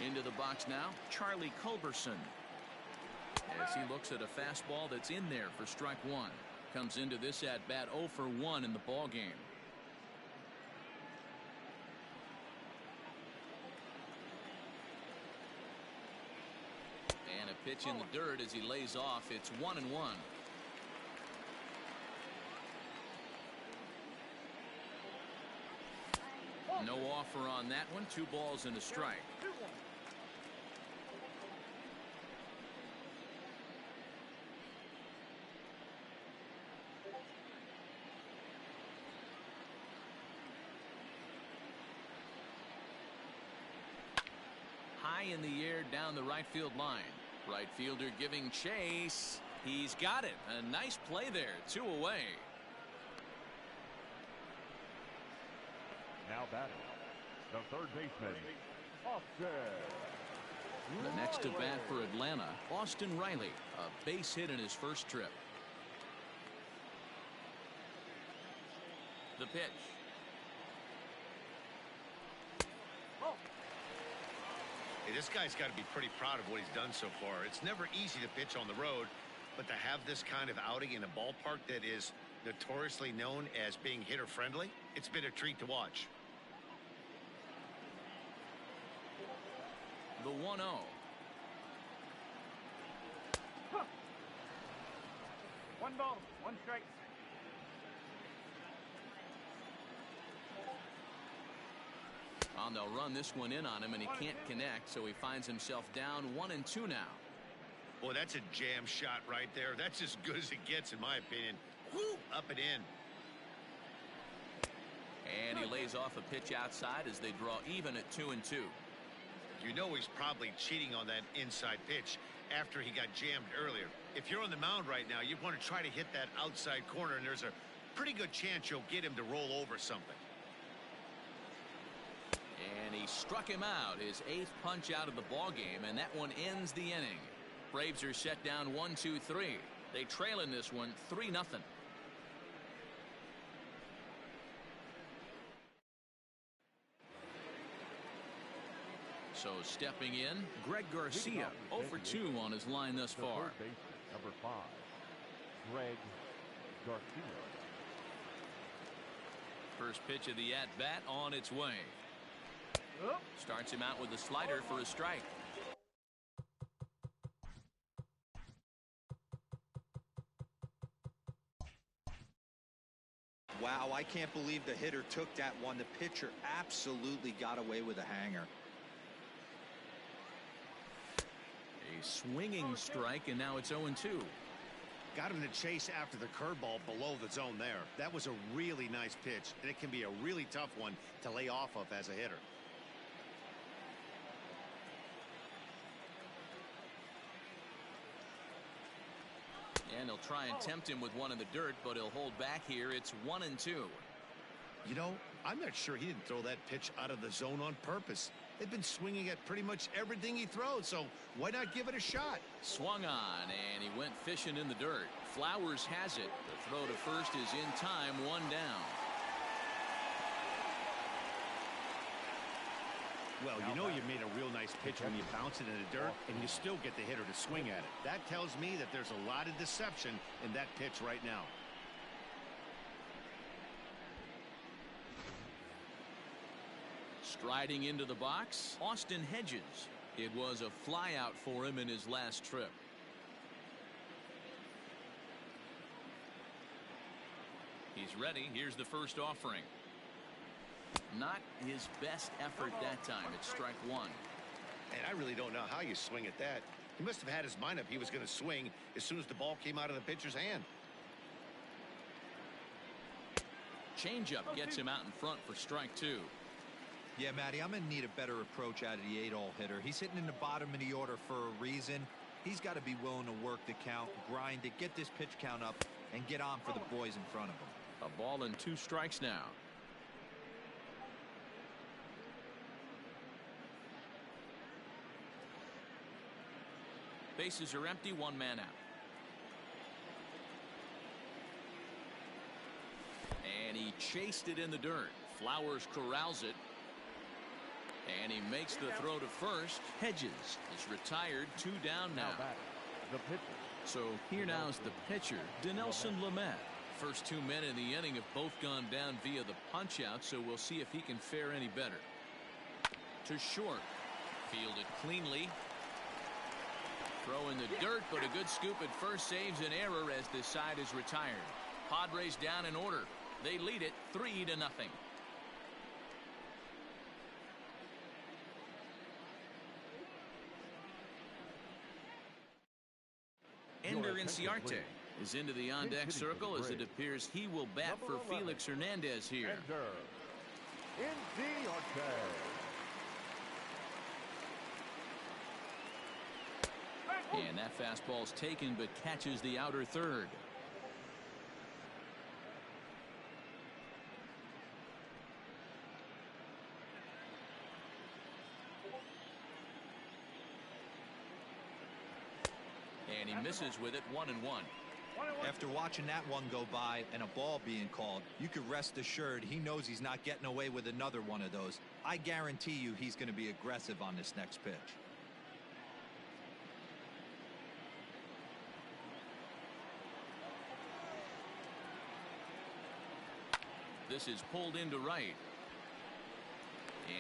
Into the box now, Charlie Culberson. As he looks at a fastball that's in there for strike 1. Comes into this at bat 0 for 1 in the ball game. And a pitch in the dirt as he lays off. It's 1-1. No offer on that one. 2 balls and a strike. High in the air down the right field line. Right fielder giving chase. He's got it. A nice play there. 2 away. Now batting, the third baseman, Austin. The next to bat for Atlanta, Austin Riley. A base hit in his first trip. The pitch. Hey, this guy's got to be pretty proud of what he's done so far. It's never easy to pitch on the road, but to have this kind of outing in a ballpark that is notoriously known as being hitter-friendly, it's been a treat to watch. The 1-0. One ball, one strike. They'll run this one in on him, and he can't connect, so he finds himself down 1-2 now. Boy, that's a jam shot right there. That's as good as it gets, in my opinion. Woo, up and in. And he lays off a pitch outside as they draw even at 2-2. You know he's probably cheating on that inside pitch after he got jammed earlier. If you're on the mound right now, you want to try to hit that outside corner, and there's a pretty good chance you'll get him to roll over something. And he struck him out, his 8th punch out of the ball game, and that one ends the inning. Braves are set down 1-2-3. They trail in this one 3-0. So stepping in, Greg Garcia, 0 for 2 on his line thus far. Number 5, Greg Garcia. First pitch of the at-bat on its way. Starts him out with a slider for a strike. Wow, I can't believe the hitter took that one. The pitcher absolutely got away with a hanger. A swinging strike, and now it's 0-2. Got him to chase after the curveball below the zone there. That was a really nice pitch, and it can be a really tough one to lay off of as a hitter. And he'll try and tempt him with one in the dirt, but he'll hold back here. It's 1-2. You know, I'm not sure he didn't throw that pitch out of the zone on purpose. They've been swinging at pretty much everything he throws, so why not give it a shot? Swung on, and he went fishing in the dirt. Flowers has it. The throw to first is in time, 1 down. Well, you know you made a real nice pitch when you bounce it in the dirt and you still get the hitter to swing at it. That tells me that there's a lot of deception in that pitch right now. Striding into the box, Austin Hedges. It was a flyout for him in his last trip. He's ready. Here's the first offering. Not his best effort that time. It's strike 1. And I really don't know how you swing at that. He must have had his mind up he was going to swing as soon as the ball came out of the pitcher's hand. Changeup gets him out in front for strike 2. Yeah, Matty, I'm going to need a better approach out of the 8-hole hitter. He's hitting in the bottom of the order for a reason. He's got to be willing to work the count, grind it, get this pitch count up, and get on for the boys in front of him. A ball and 2 strikes now. Bases are empty, 1 man out. And he chased it in the dirt. Flowers corrals it. And he makes the throw to first. Hedges is retired, 2 down now. The pitcher. So here now is the pitcher, Dinelson Lamet. First 2 men in the inning have both gone down via the punch out, so we'll see if he can fare any better. To short. Fielded cleanly. Throw in the dirt, but a good scoop at first saves an error as this side is retired. Padres down in order. They lead it 3-0. Ender Inciarte is into the on-deck circle as it appears he will bat for Felix Hernandez here. Ender Inciarte. And that fastball's taken but catches the outer third. And he misses with it, 1-1. After watching that one go by and a ball being called, you could rest assured he knows he's not getting away with another one of those. I guarantee you he's going to be aggressive on this next pitch. This is pulled into right.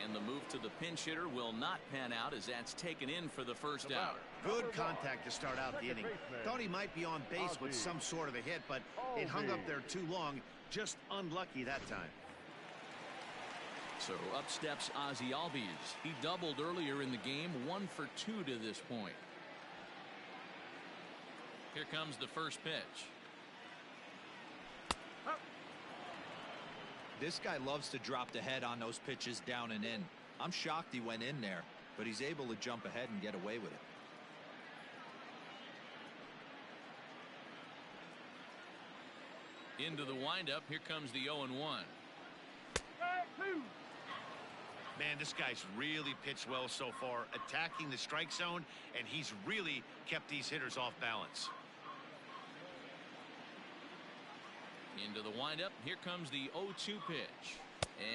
And the move to the pinch hitter will not pan out as that's taken in for the first out. Good contact to start out the inning. Thought he might be on base with some sort of a hit, but it hung up there too long. Just unlucky that time. So up steps Ozzie Albies. He doubled earlier in the game, 1 for 2 to this point. Here comes the first pitch. This guy loves to drop the head on those pitches down and in. I'm shocked he went in there, but he's able to jump ahead and get away with it. Into the windup. Here comes the 0-1. Man, this guy's really pitched well so far, attacking the strike zone, and he's really kept these hitters off balance. Into the windup. Here comes the 0-2 pitch.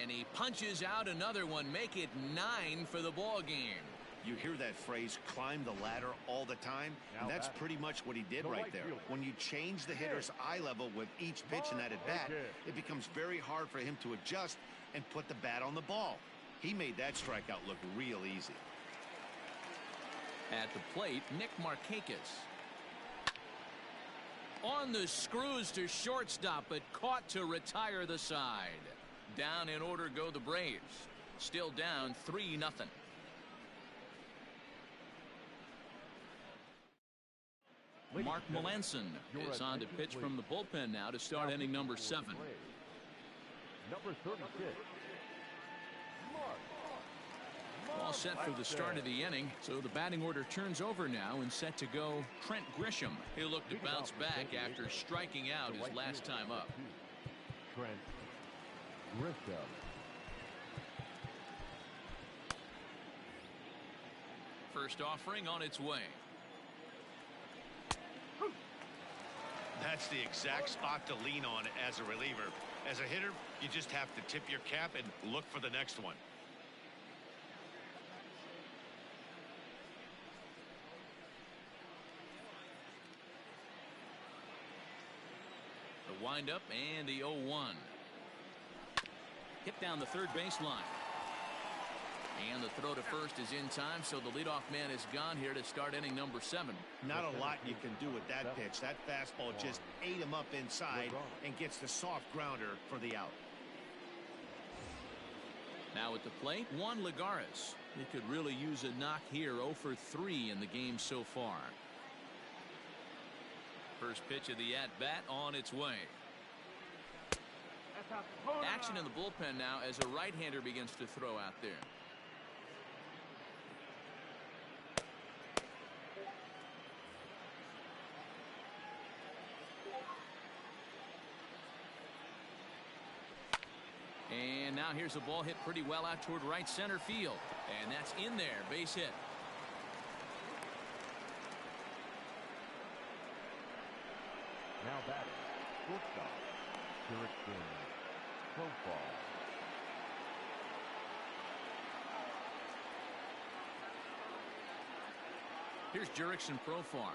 And he punches out another one. Make it 9 for the ball game. You hear that phrase, climb the ladder, all the time, and that's pretty much what he did right there. When you change the hitter's eye level with each pitch in that at-bat, it becomes very hard for him to adjust and put the bat on the ball. He made that strikeout look real easy. At the plate, Nick Markakis. On the screws to shortstop, but caught to retire the side. Down in order go the Braves. Still down 3-0. Mark Melanson is on to pitch from the bullpen now to start inning number 7. Number 36. All set for the start of the inning, so the batting order turns over now and set to go Trent Grisham. He'll look to bounce back after striking out his last time up. Trent Grisham. First offering on its way. That's the exact spot to lean on as a reliever. As a hitter, you just have to tip your cap and look for the next one. The windup and the 0-1. Hit down the third baseline. And the throw to first is in time, so the leadoff man is gone here to start inning number 7. Not a lot you can do with that pitch. That fastball just ate him up inside and gets the soft grounder for the out. Now at the plate, Juan Lagares. He could really use a knock here. 0 for 3 in the game so far. First pitch of the at-bat on its way. Action in the bullpen now as a right-hander begins to throw out there. And now here's a ball hit pretty well out toward right center field. And that's in there. Base hit. Now batting, shortstop, Jurickson Profar. Here's Jurickson Profar.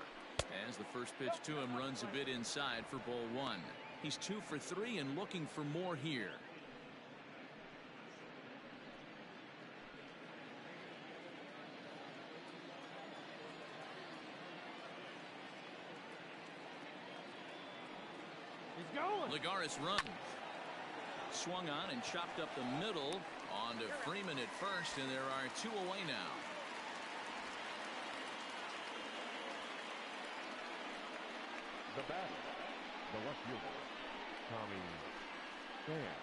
As the first pitch to him runs a bit inside for ball 1. He's 2 for 3 and looking for more here. Lagares runs. Swung on and chopped up the middle. On to Freeman at first, and there are 2 away now. The batter, the left fielder, Tommy Pham.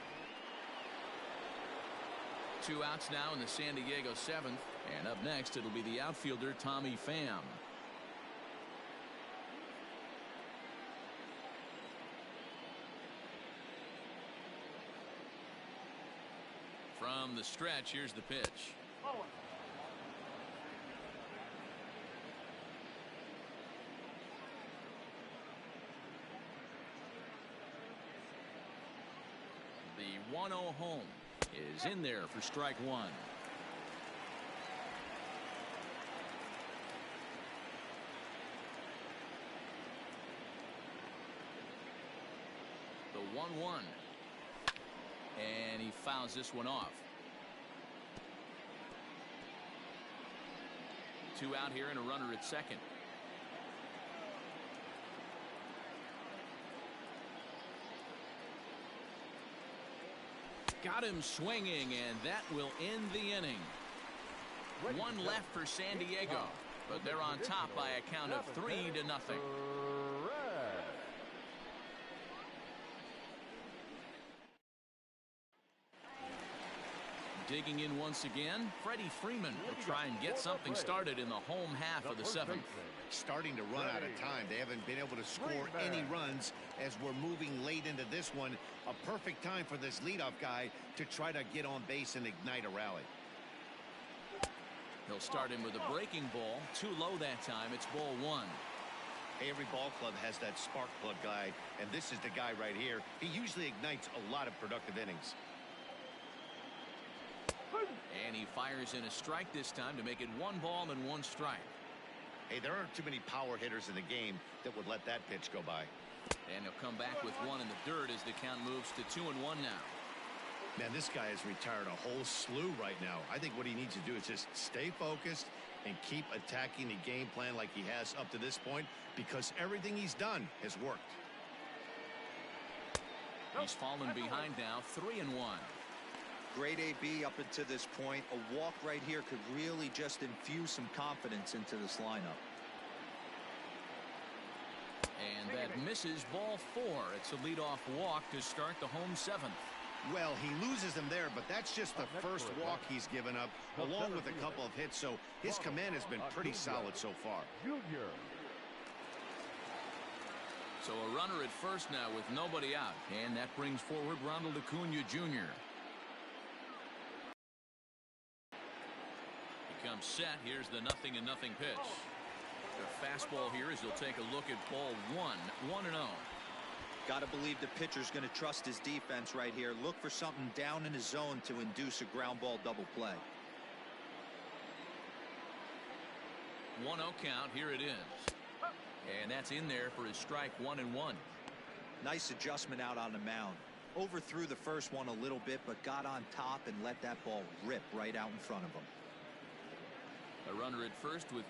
2 outs now in the San Diego 7th. And up next, it'll be the outfielder, Tommy Pham. From the stretch, here's the pitch. 1-0 home is in there for strike one. The 1-1. And he fouls this one off. 2 out here and a runner at second. Got him swinging, and that will end the inning. 1 left for San Diego, but they're on top by a count of 3-0. Digging in once again, Freddie Freeman will try and get something started in the home half of the 7th. Starting to run out of time. They haven't been able to score any runs as we're moving late into this one. A perfect time for this leadoff guy to try to get on base and ignite a rally. He'll start him with a breaking ball. Too low that time. It's ball 1. Every ball club has that spark plug guy, and this is the guy right here. He usually ignites a lot of productive innings. And he fires in a strike this time to make it 1 ball and 1 strike. Hey, there aren't too many power hitters in the game that would let that pitch go by. And he'll come back with 1 in the dirt as the count moves to 2-1 now. Man, this guy has retired a whole slew right now. I think what he needs to do is just stay focused and keep attacking the game plan like he has up to this point, because everything he's done has worked. He's fallen behind now, 3-1. Great AB up until this point. A walk right here could really just infuse some confidence into this lineup. And that misses ball 4. It's a leadoff walk to start the home 7th. Well, he loses him there, but that's just the first walk he's given up, along with a couple of hits, so his command has been pretty solid so far. So a runner at first now with nobody out, and that brings forward Ronald Acuna Jr. He comes set. Here's the 0-0 pitch. The fastball here as he'll take a look at ball 1, 1-0. Got to believe the pitcher's going to trust his defense right here. Look for something down in his zone to induce a ground ball double play. 1-0 count. Here it is. And that's in there for his strike 1-1. Nice adjustment out on the mound. Overthrew the first one a little bit, but got on top and let that ball rip right out in front of him. A runner at first with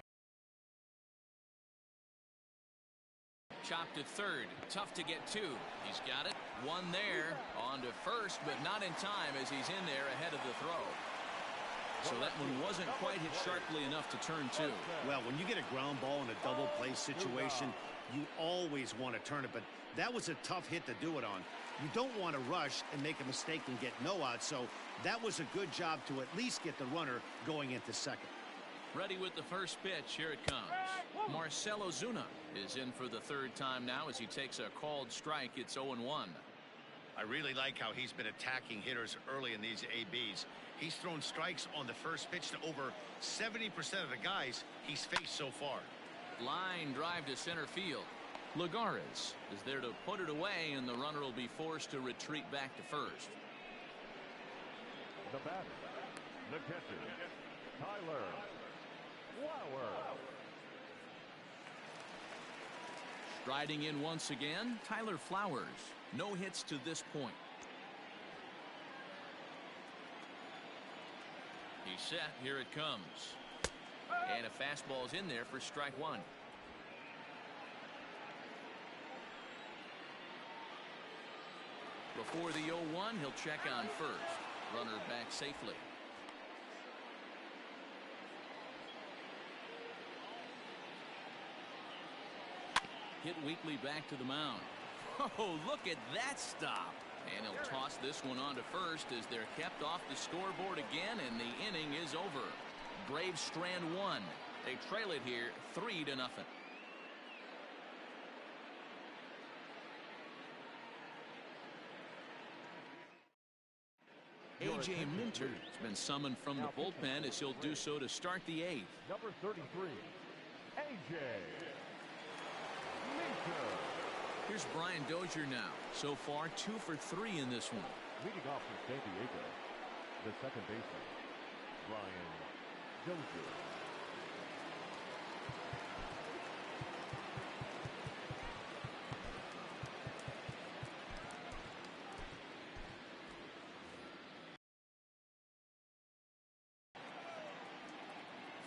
chopped at third. Tough to get to. He's got it. 1 there. On to first, but not in time as he's in there ahead of the throw. So that one wasn't quite hit sharply enough to turn 2. Well, when you get a ground ball in a double play situation, you always want to turn it, but that was a tough hit to do it on. You don't want to rush and make a mistake and get no out, so that was a good job to at least get the runner going into second. Ready with the first pitch. Here it comes. Marcell Ozuna is in for the 3rd time now as he takes a called strike. It's 0-1. I really like how he's been attacking hitters early in these ABs. He's thrown strikes on the first pitch to over 70% of the guys he's faced so far. Line drive to center field. Lagares is there to put it away, and the runner will be forced to retreat back to first. The batter, the catcher, Tyler Flowers. Striding in once again, Tyler Flowers. No hits to this point. He's set. Here it comes. And a fastball's in there for strike 1. Before the 0-1, he'll check on first. Runner back safely. Hit weakly back to the mound. Oh, look at that stop. And he'll toss this one on to first as they're kept off the scoreboard again, and the inning is over. Braves strand 1. They trail it here 3-0. A.J. Minter has been summoned from the bullpen as he'll do so to start the 8th. Number 33, A.J. Minter. Here's Brian Dozier now. So far, 2 for 3 in this one. Leading off for San Diego, the second baseman, Brian Dozier.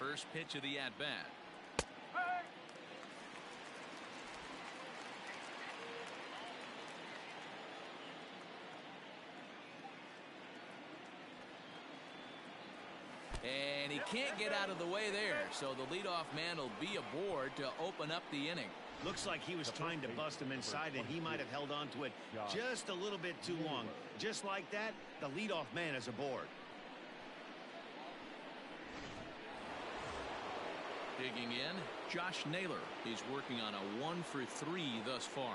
First pitch of the at-bat. And he can't get out of the way there, so the leadoff man will be aboard to open up the inning. Looks like he was trying to bust him inside, and he might have held on to it just a little bit too long. Just like that, the leadoff man is aboard. Digging in, Josh Naylor. He's working on a 1-for-3 thus far.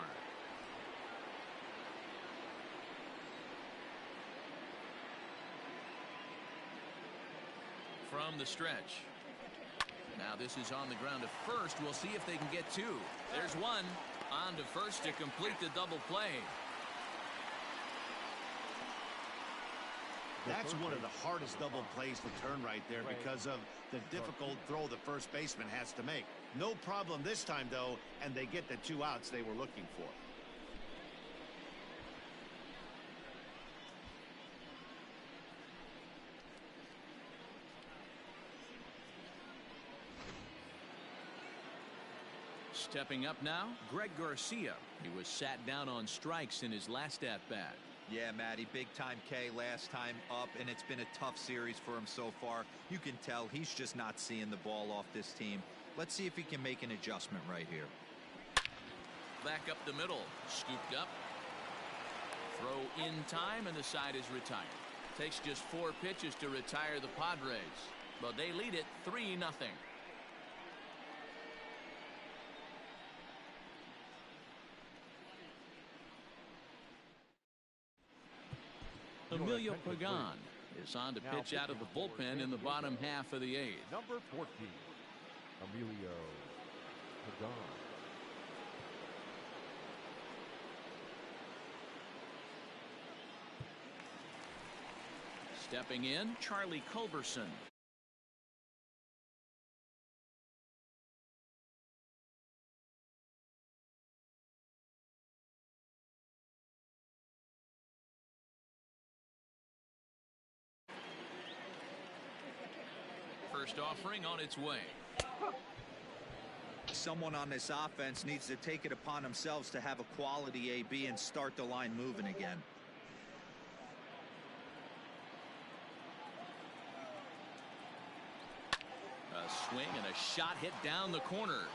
From the stretch. Now this is on the ground to first. We'll see if they can get two. There's one. On to first to complete the double play. That's one of the hardest double plays to turn right there because of the difficult throw the first baseman has to make. No problem this time, though, and they get the 2 outs they were looking for. Stepping up now, Greg Garcia. He was sat down on strikes in his last at-bat. Yeah, Matty, big-time K last time up, and it's been a tough series for him so far. You can tell he's just not seeing the ball off this team. Let's see if he can make an adjustment right here. Back up the middle, scooped up. Throw in time, and the side is retired. Takes just 4 pitches to retire the Padres, but they lead it 3-0. Emilio Pagan is on to pitch out of the bullpen in the bottom half of the 8th. Number 14, Emilio Pagan. Stepping in, Charlie Culberson. First offering on its way. Someone on this offense needs to take it upon themselves to have a quality AB and start the line moving again. A swing and a shot hit down the corner.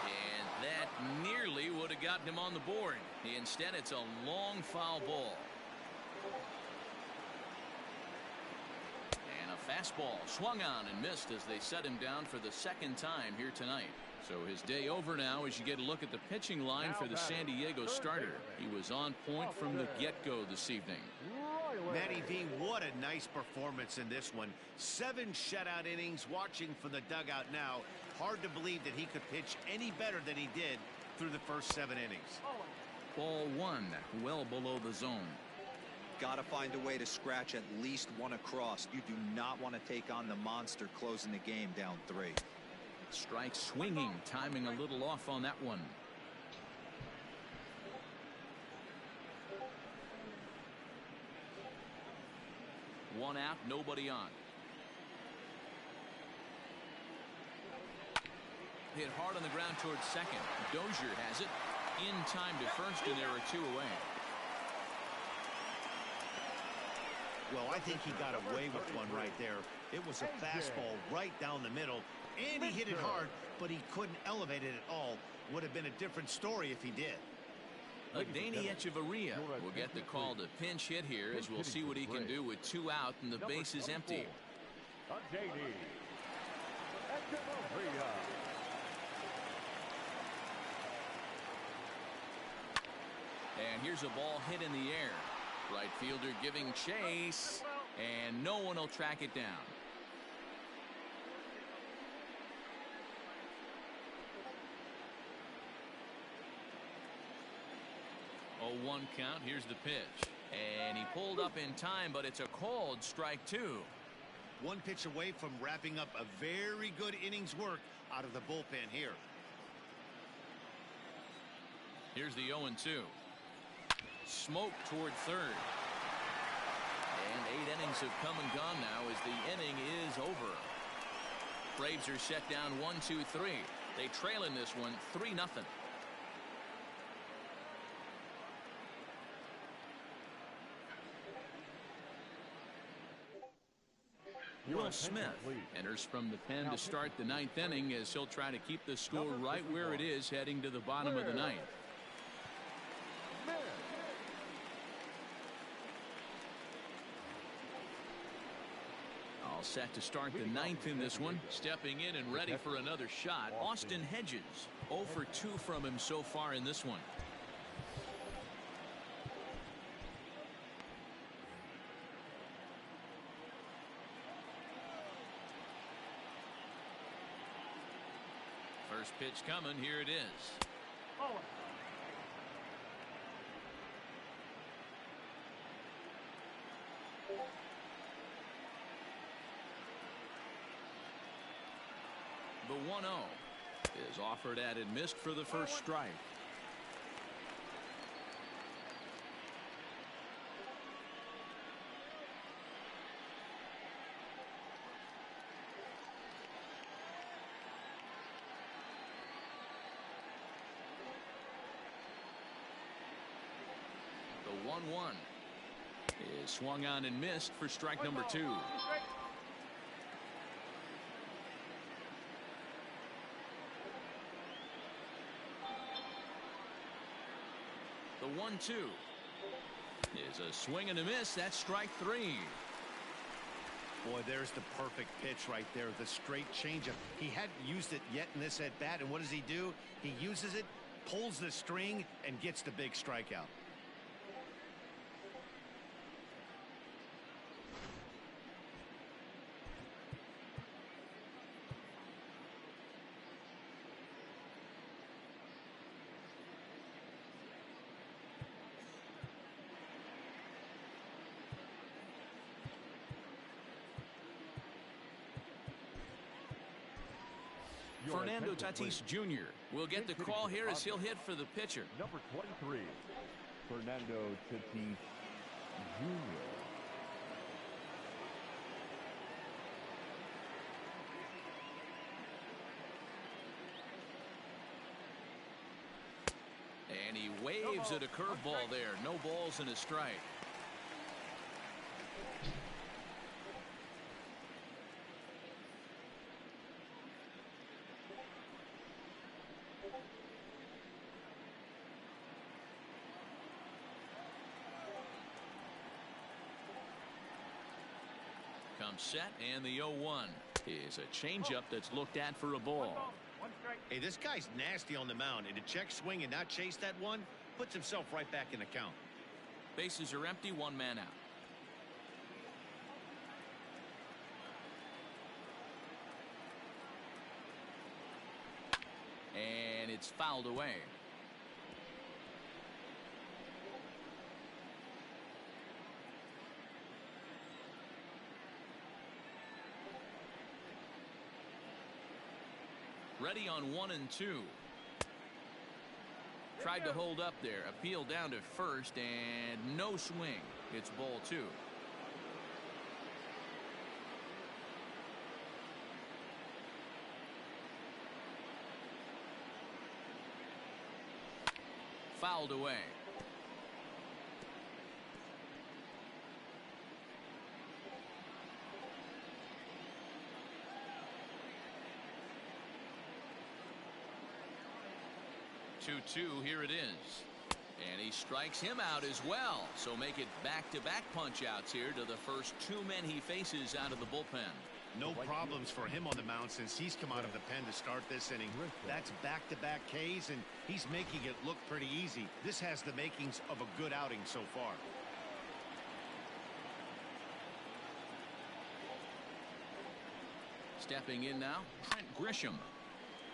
And that nearly would have gotten him on the board. Instead, it's a long foul ball. Fastball swung on and missed as they set him down for the second time here tonight. So his day over now as you get a look at the pitching line for the San Diego starter. He was on point from the get-go this evening. Matty V, what a nice performance in this one. 7 shutout innings. Watching from the dugout now. Hard to believe that he could pitch any better than he did through the first 7 innings. Ball 1, well below the zone. Got to find a way to scratch at least 1 across. You do not want to take on the monster closing the game down 3. Strike swinging, timing a little off on that one. One out, nobody on. Hit hard on the ground towards second. Dozier has it in time to first, and there are 2 away. Well, I think he got away with one right there. It was a fastball right down the middle, and he hit it hard, but he couldn't elevate it at all. Would have been a different story if he did. Danny Echeverria will get the call to pinch hit here, as we'll see what he can do with 2 out and the base is empty. And here's a ball hit in the air. Right fielder giving chase, and no one will track it down. 0-1 count. Here's the pitch. And he pulled up in time, but it's a called strike 2. One pitch away from wrapping up a very good innings work out of the bullpen here. Here's the 0-2. Smoke toward third. And 8 innings have come and gone now as the inning is over. Braves are set down 1-2-3. They trail in this one 3-0. Will Smith enters from the pen to start the 9th inning as he'll try to keep the score right where it is heading to the bottom of the 9th. All set to start the 9th in this one. Stepping in and ready for another shot, Austin Hedges. 0 for 2 from him so far in this one. First pitch coming. Here it is. The 1-0 is offered at and missed for the first strike. The 1-1 is swung on and missed for strike number 2. The 1-2 is a swing and a miss. That's strike 3. Boy, there's the perfect pitch right there. The straight changeup. He hadn't used it yet in this at bat. And what does he do? He uses it, pulls the string, and gets the big strikeout. Fernando Tatis Jr. will get the call here as he'll hit for the pitcher. Number 23, Fernando Tatis Jr. And he waves at a curveball there. No balls and a strike. Comes set, and the 0-1 is a changeup that's looked at for a ball. Hey, this guy's nasty on the mound, and to check swing and not chase that one puts himself right back in the count. Bases are empty, 1 man out. And it's fouled away. Ready on 1 and 2. Tried to hold up there. Appeal down to first and no swing. It's ball 2. Fouled away. Here it is. And he strikes him out as well. So make it back-to-back punch-outs here to the first 2 men he faces out of the bullpen. No problems for him on the mound since he's come out of the pen to start this inning. That's back-to-back Ks, and he's making it look pretty easy. This has the makings of a good outing so far. Stepping in now, Trent Grisham.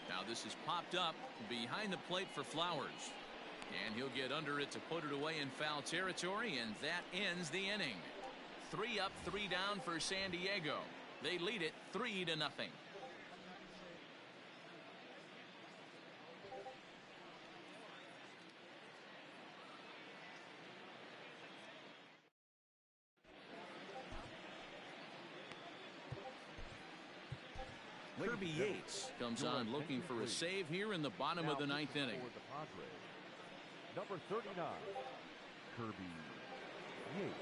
Now this is popped up behind the plate for Flowers. And he'll get under it to put it away in foul territory, and that ends the inning. 3 up, 3 down for San Diego. They lead it 3-0. Kirby Yates comes on looking for a save here in the bottom of the 9th inning. For the Padres, number 39, Kirby Yates.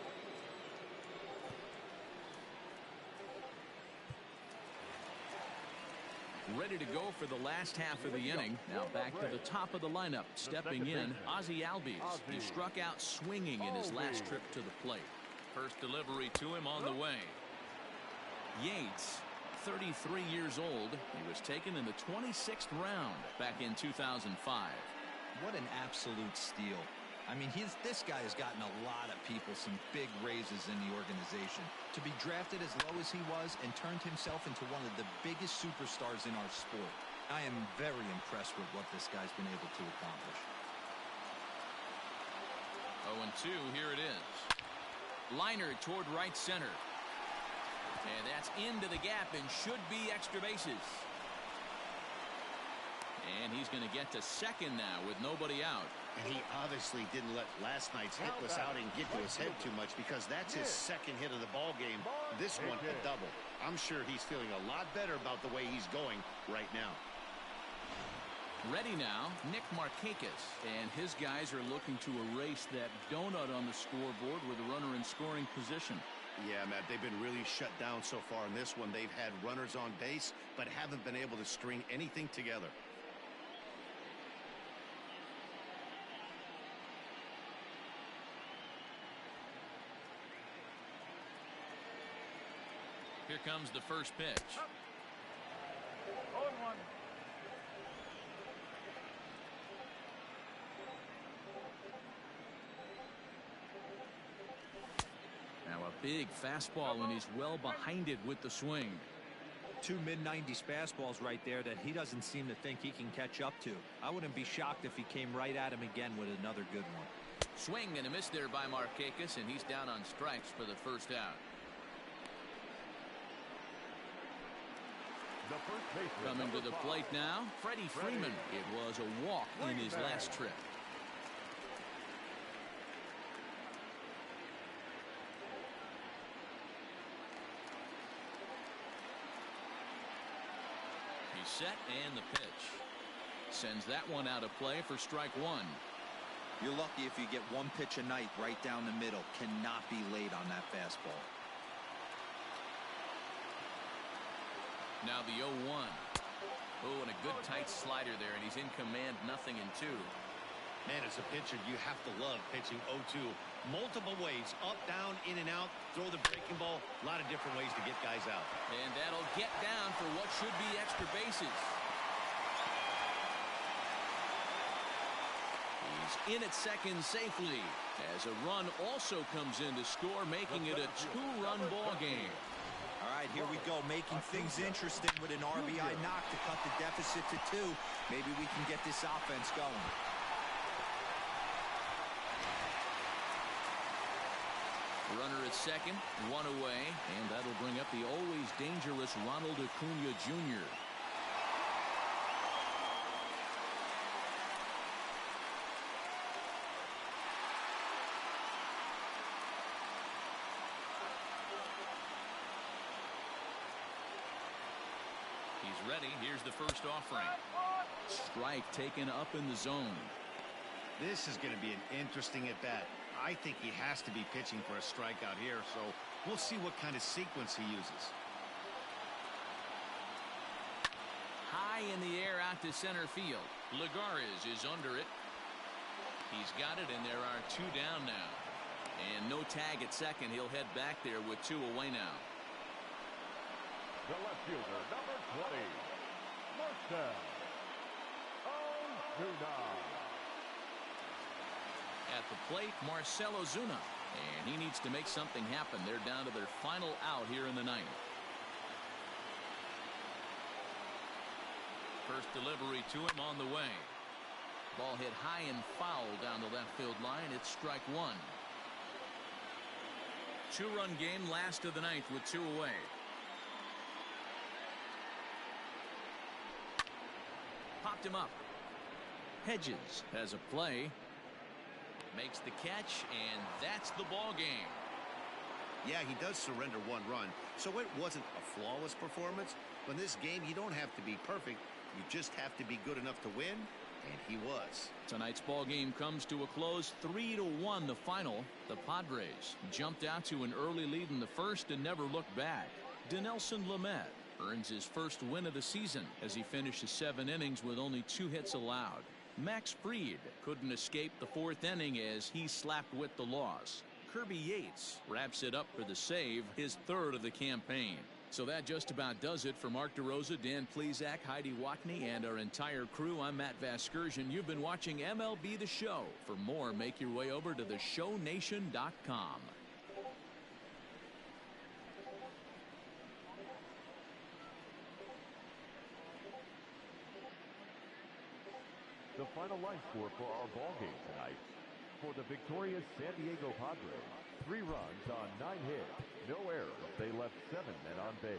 Ready to go for the last half of the inning. Now back to the top of the lineup. Stepping in, Ozzie Albies. He struck out swinging in his last trip to the plate. First delivery to him on the way. Yates, 33 years old. He was taken in the 26th round back in 2005. What an absolute steal. I mean, this guy has gotten a lot of people some big raises in the organization. To be drafted as low as he was and turned himself into one of the biggest superstars in our sport. I am very impressed with what this guy's been able to accomplish. 0-2, here it is. Liner toward right center. And that's into the gap and should be extra bases. And he's going to get to second now with nobody out. And he obviously didn't let last night's hitless outing get to his head too much, because that's his second hit of the ball game. This one a double. I'm sure he's feeling a lot better about the way he's going right now. Ready now, Nick Markakis, and his guys are looking to erase that donut on the scoreboard with a runner in scoring position. Yeah, Matt, they've been really shut down so far in this one. They've had runners on base, but haven't been able to string anything together. Here comes the first pitch. 0-1. Now a big fastball, and he's well behind it with the swing. 2 mid-90s fastballs right there that he doesn't seem to think he can catch up to. I wouldn't be shocked if he came right at him again with another good one. Swing and a miss there by Markakis, and he's down on strikes for the first out. Coming to the plate now, Freddie Freeman. It was a walk in his last trip. He's set, and the pitch. Sends that one out of play for strike one. You're lucky if you get one pitch a night right down the middle. Cannot be late on that fastball. Now the 0-1. Oh, and a good tight slider there, and he's in command, 0-2. Man, as a pitcher, you have to love pitching 0-2. Multiple ways, up, down, in and out, throw the breaking ball. A lot of different ways to get guys out. And that'll get down for what should be extra bases. He's in at second safely, as a run also comes in to score, making it a 2-run ball game. All right, here we go, making things interesting with an RBI knock to cut the deficit to 2. Maybe we can get this offense going. Runner at second, 1 away, and that'll bring up the always dangerous Ronald Acuna Jr. He's ready. Here's the first offering. Strike taken up in the zone. This is going to be an interesting at-bat. I think he has to be pitching for a strikeout here, so we'll see what kind of sequence he uses. High in the air out to center field. Lagares is under it. He's got it, and there are 2 down now. And no tag at second. He'll head back there with 2 away now. The left fielder, number 20, Marcell Ozuna. At the plate, Marcell Ozuna. And he needs to make something happen. They're down to their final out here in the 9th. First delivery to him on the way. Ball hit high and foul down the left field line. It's strike one. Two-run game, last of the ninth with two away. Popped him up. Hedges has a play. Makes the catch, and that's the ball game. Yeah, he does surrender one run, so it wasn't a flawless performance. But in this game, you don't have to be perfect. You just have to be good enough to win, and he was. Tonight's ball game comes to a close, 3-1 the final. The Padres jumped out to an early lead in the first and never looked back. Dinelson Lamet earns his first win of the season as he finishes 7 innings with only 2 hits allowed. Max Fried couldn't escape the 4th inning as he slapped with the loss. Kirby Yates wraps it up for the save, his 3rd of the campaign. So that just about does it for Mark DeRosa, Dan Plesac, Heidi Watney, and our entire crew. I'm Matt Vasgersian. You've been watching MLB The Show. For more, make your way over to theshownation.com. The final line score for our ball game tonight. For the victorious San Diego Padres, 3 runs on 9 hits, no errors. They left 7 men on base.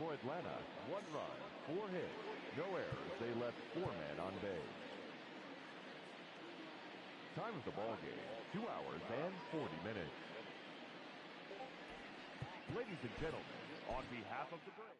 For Atlanta, 1 run, 4 hits, no errors. They left 4 men on base. Time of the ball game, 2 hours and 40 minutes. Ladies and gentlemen, on behalf of the Braves.